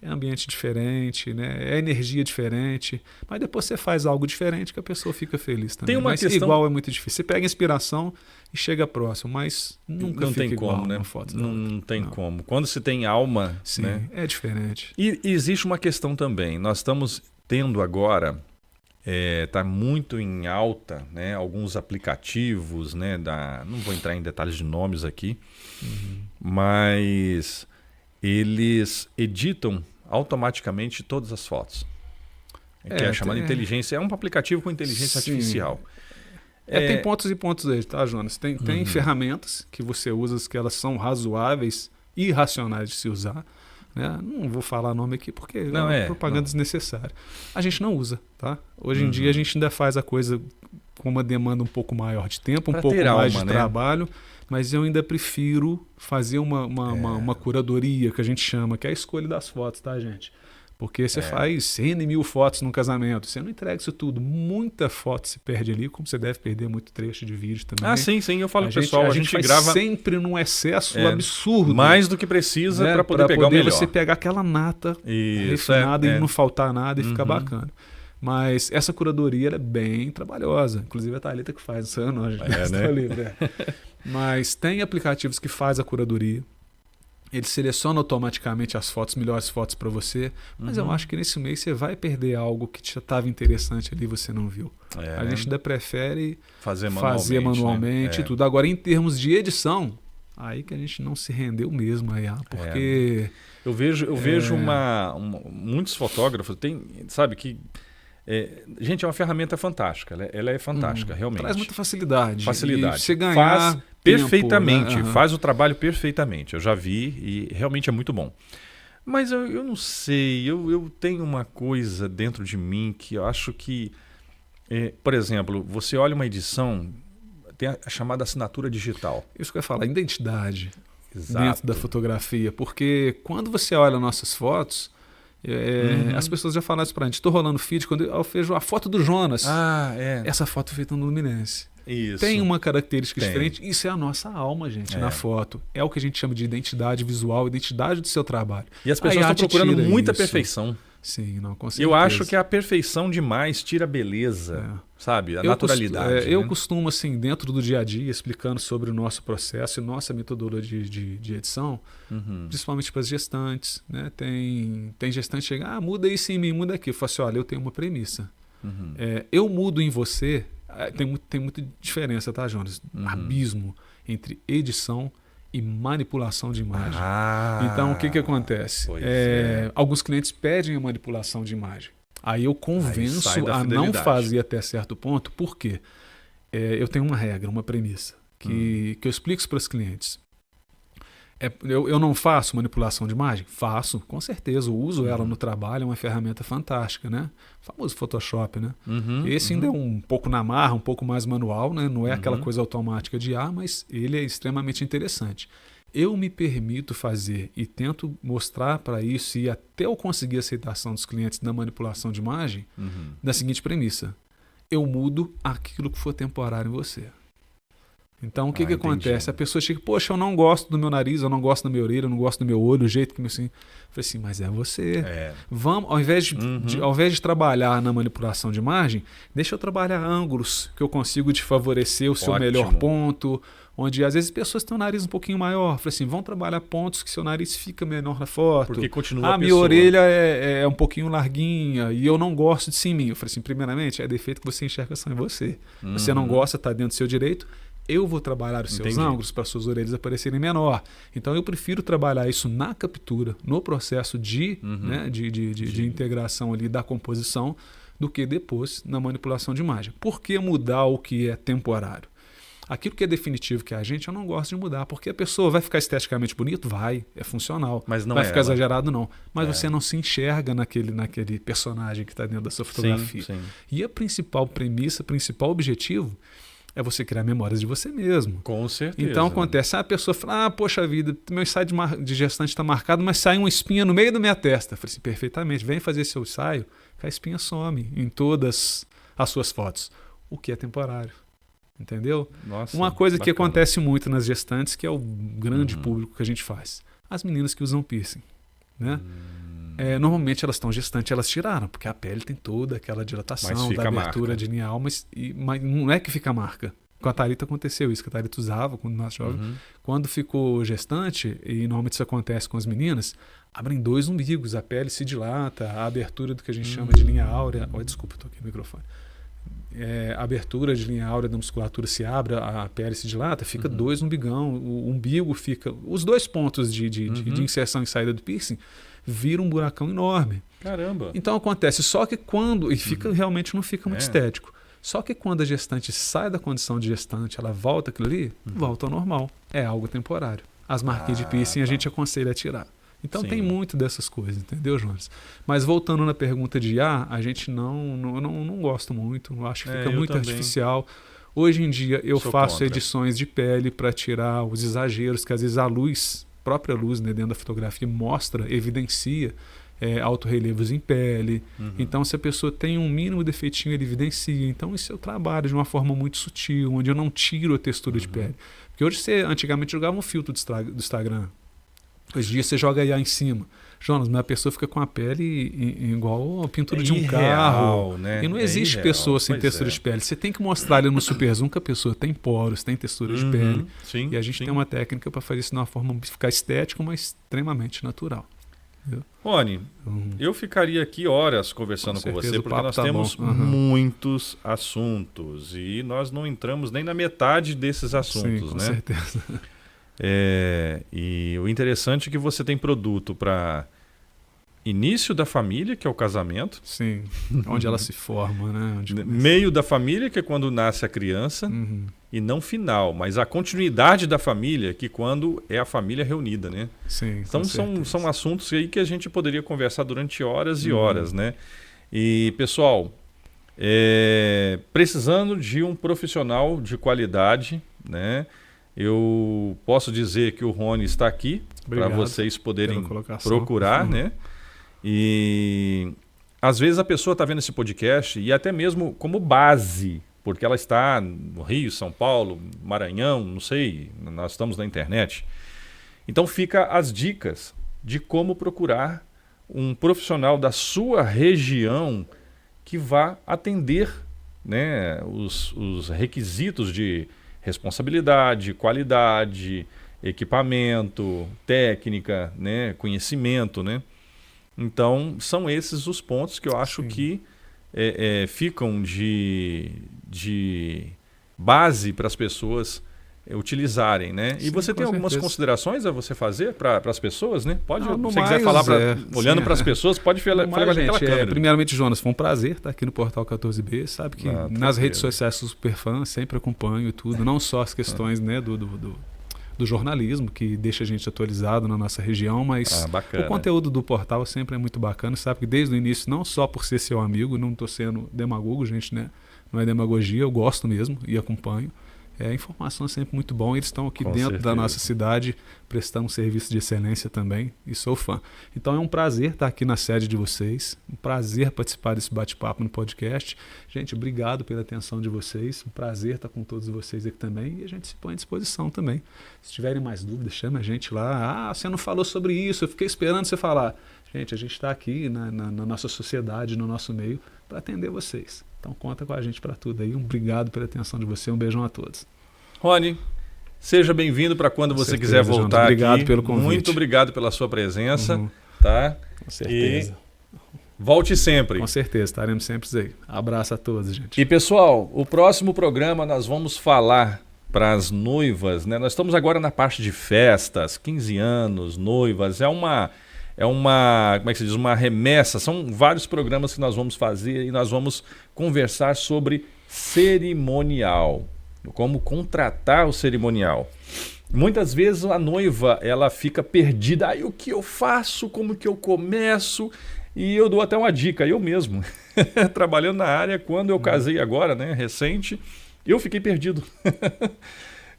É ambiente diferente, né? É energia diferente. Mas depois você faz algo diferente que a pessoa fica feliz também. Tem uma mas questão... igual é muito difícil. Você pega inspiração e chega próximo, mas nunca não fica tem igual como, né? na foto. Não tem como. Quando se tem alma... Sim, né? é diferente. E existe uma questão também. Nós estamos tendo agora... Está muito em alta, né, alguns aplicativos, né, não vou entrar em detalhes de nomes aqui, mas eles editam automaticamente todas as fotos. Que é chamada inteligência, é um aplicativo com inteligência artificial. Tem pontos e pontos aí, tá, Jonas? Tem ferramentas que você usa que elas são razoáveis irracionais de se usar, né? Não vou falar nome aqui porque é uma propaganda desnecessária. A gente não usa, tá? Hoje em dia a gente ainda faz a coisa com uma demanda um pouco maior de tempo, um pouco mais de trabalho, mas eu ainda prefiro fazer uma curadoria, que a gente chama, que é a escolha das fotos, tá, gente? Porque você faz 100 mil fotos num casamento, você não entrega isso tudo. Muita foto se perde ali, como você deve perder muito trecho de vídeo também. Ah, sim, eu falo pro pessoal, a gente grava sempre num excesso absurdo. Mais do que precisa, para poder pegar o melhor. Você pegar aquela nata refinada e não faltar nada e ficar bacana. Mas essa curadoria ela é bem trabalhosa. Inclusive a Thalita que faz, não, a gente livre. Mas tem aplicativos que faz a curadoria. Ele seleciona automaticamente as melhores fotos para você, mas eu acho que nesse mês você vai perder algo que já estava interessante ali e você não viu. A gente ainda prefere fazer manualmente e tudo. Agora, em termos de edição, aí que a gente não se rendeu mesmo, porque... Eu vejo muitos fotógrafos, sabe que... gente, é uma ferramenta fantástica. Ela é fantástica, realmente. Traz muita facilidade. E você ganhar faz tempo, perfeitamente, né? faz o trabalho perfeitamente. Eu já vi e realmente é muito bom. Mas eu não sei, eu tenho uma coisa dentro de mim que eu acho que... por exemplo, você olha uma edição, tem a chamada assinatura digital. Isso que eu ia falar, identidade. Exato. Dentro da fotografia. Porque quando você olha nossas fotos... as pessoas já falaram isso pra gente. Estou rolando feed, quando eu vejo a foto do Jonas. Essa foto feita no Luminense. Isso. Tem uma característica diferente. Isso é a nossa alma, gente, na foto. É o que a gente chama de identidade visual, identidade do seu trabalho. E as pessoas estão procurando muita perfeição. Sim, não, com certeza. Eu acho que a perfeição demais tira a beleza, sabe? A naturalidade. Eu costumo, assim, dentro do dia a dia, explicando sobre o nosso processo e nossa metodologia de edição, principalmente para as gestantes, né? Tem gestante que chega, muda isso em mim, muda aqui. Eu falo assim, olha, eu tenho uma premissa. Eu mudo em você, tem muita diferença, tá, Jonas? Abismo entre edição e manipulação de imagem. Então, o que acontece? Alguns clientes pedem a manipulação de imagem. Aí eu convenço a não fazer até certo ponto. Por quê? Eu tenho uma regra, uma premissa, que eu explico para os clientes. Eu não faço manipulação de imagem? Faço, com certeza. Eu uso ela no trabalho, é uma ferramenta fantástica, né? O famoso Photoshop, né? Esse ainda é um pouco na marra, um pouco mais manual, né? Não é aquela coisa automática de mas ele é extremamente interessante. Eu me permito fazer e tento mostrar para isso e até eu conseguir a aceitação dos clientes da manipulação de imagem da seguinte premissa. Eu mudo aquilo que for temporário em você. Então, o que acontece? A pessoa chega, poxa, eu não gosto do meu nariz, eu não gosto da minha orelha, eu não gosto do meu olho, o jeito que me assim. Eu falei assim, mas é você. Vamos, ao invés de trabalhar na manipulação de imagem, deixa eu trabalhar ângulos que eu consigo te favorecer o seu melhor ponto, onde às vezes pessoas têm o nariz um pouquinho maior. Eu falei assim, vão trabalhar pontos que seu nariz fica menor na foto. Porque continua a minha orelha é um pouquinho larguinha e eu não gosto disso em mim. Eu falei assim, primeiramente, é defeito que você enxerga só em você. Você não gosta, está dentro do seu direito. Eu vou trabalhar os seus ângulos para suas orelhas aparecerem menor. Então, eu prefiro trabalhar isso na captura, no processo de integração ali da composição, do que depois na manipulação de imagem. Por que mudar o que é temporário? Aquilo que é definitivo, que é a gente, eu não gosto de mudar. Porque a pessoa vai ficar esteticamente bonito? Vai, é funcional. Mas não vai ficar exagerado? Não. Mas você não se enxerga naquele personagem que está dentro da sua fotografia. Sim. E a principal premissa, principal objetivo é você criar memórias de você mesmo. Com certeza. Então acontece, a pessoa fala, poxa vida, meu ensaio de gestante está marcado, mas sai uma espinha no meio da minha testa. Eu falei assim, perfeitamente, vem fazer seu ensaio, que a espinha some em todas as suas fotos. O que é temporário. Entendeu? Nossa, uma coisa bacana. Que acontece muito nas gestantes, que é o grande público que a gente faz. As meninas que usam piercing, né? Normalmente elas estão gestantes, elas tiraram, porque a pele tem toda aquela dilatação, da abertura de lineal, mas não é que fica a marca. Com a Thalita aconteceu isso, que a Thalita usava quando nós jovens. Quando ficou gestante, e normalmente isso acontece com as meninas, abrem 2 umbigos, a pele se dilata, a abertura do que a gente chama de linha áurea... desculpa, eu toquei no microfone. A abertura de linha áurea da musculatura se abre, a pele se dilata, fica 2 umbigão, o umbigo fica... Os 2 pontos de inserção e saída do piercing vira um buracão enorme. Caramba! Então acontece, só que quando... E realmente não fica muito estético. Só que quando a gestante sai da condição de gestante, ela volta aquilo ali, volta ao normal. É algo temporário. as marquinhas de piercing a gente aconselha a tirar. Então Sim. tem muito dessas coisas, entendeu, Jonas? Mas voltando na pergunta de a gente não gosto muito, eu acho que fica muito também. artificial. Hoje em dia eu Sou faço contra. edições de pele para tirar os exageros, que às vezes a luz, própria luz, né, dentro da fotografia mostra, evidencia autorrelevos em pele. Então, se a pessoa tem um mínimo defeitinho, ele evidencia. Então, isso eu trabalho de uma forma muito sutil, onde eu não tiro a textura de pele. Porque hoje você, antigamente, jogava um filtro do Instagram. Hoje em dia você joga IA em cima. Jonas, mas a pessoa fica com a pele igual a pintura de um carro. Né? E não existe pessoa sem textura de pele. Você tem que mostrar ali no super zoom que a pessoa tem poros, tem textura de pele. Sim, e a gente tem uma técnica para fazer isso de uma forma ficar estética, mas extremamente natural. Rony, eu ficaria aqui horas conversando com você, porque nós temos muitos assuntos e nós não entramos nem na metade desses assuntos. Sim, com né? certeza. E o interessante é que você tem produto para início da família, que é o casamento. Sim, onde ela se forma, né? Meio da família, que é quando nasce a criança. E não final, mas a continuidade da família, que quando é a família reunida, né? Sim, então são assuntos aí que a gente poderia conversar durante horas e horas, né? E, pessoal, precisando de um profissional de qualidade, né? Eu posso dizer que o Rony está aqui para vocês poderem procurar, né? E às vezes a pessoa está vendo esse podcast e até mesmo como base, porque ela está no Rio, São Paulo, Maranhão, não sei, nós estamos na internet. Então fica as dicas de como procurar um profissional da sua região que vá atender, né, os requisitos de responsabilidade, qualidade, equipamento, técnica, né, conhecimento, né? Então são esses os pontos que eu acho que ficam de base para as pessoas utilizarem, né? E você tem algumas considerações a você fazer para as pessoas, né? Pode, se você quiser falar olhando para as pessoas, pode falar com aquela câmera. Primeiramente, Jonas, foi um prazer estar aqui no Portal 14B, sabe que nas redes sociais sou super fã, sempre acompanho e tudo, não só as questões, né, do jornalismo, que deixa a gente atualizado na nossa região, mas o conteúdo do portal sempre é muito bacana, sabe que desde o início, não só por ser seu amigo, não estou sendo demagogo, gente, né? Não é demagogia, eu gosto mesmo e acompanho. A informação é sempre muito bom, eles estão aqui dentro da nossa cidade prestando um serviço de excelência também e sou fã. Então é um prazer estar aqui na sede de vocês, um prazer participar desse bate-papo no podcast. Gente, obrigado pela atenção de vocês, um prazer estar com todos vocês aqui também e a gente se põe à disposição também. Se tiverem mais dúvidas, chame a gente lá. Você não falou sobre isso, eu fiquei esperando você falar. Gente, a gente está aqui na nossa sociedade, no nosso meio, para atender vocês. Então conta com a gente para tudo aí. Obrigado pela atenção de você. Um beijão a todos. Rony, seja bem-vindo para quando você quiser voltar. Obrigado pelo convite. Muito obrigado pela sua presença. Tá? Com certeza. E volte sempre. Com certeza, estaremos sempre aí. Abraço a todos, gente. E pessoal, o próximo programa nós vamos falar para as noivas, né? Nós estamos agora na parte de festas, 15 anos, noivas. É uma, como é que se diz, uma remessa. São vários programas que nós vamos fazer e nós vamos conversar sobre cerimonial, como contratar o cerimonial. Muitas vezes a noiva ela fica perdida. O que eu faço? Como que eu começo? E eu dou até uma dica, eu mesmo, trabalhando na área, quando eu casei agora, né, recente, eu fiquei perdido.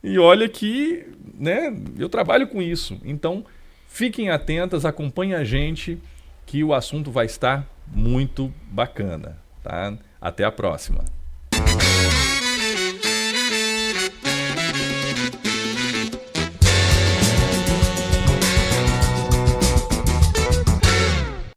E olha que, né, eu trabalho com isso. Então, fiquem atentas, acompanhem a gente, que o assunto vai estar muito bacana. Tá? Até a próxima.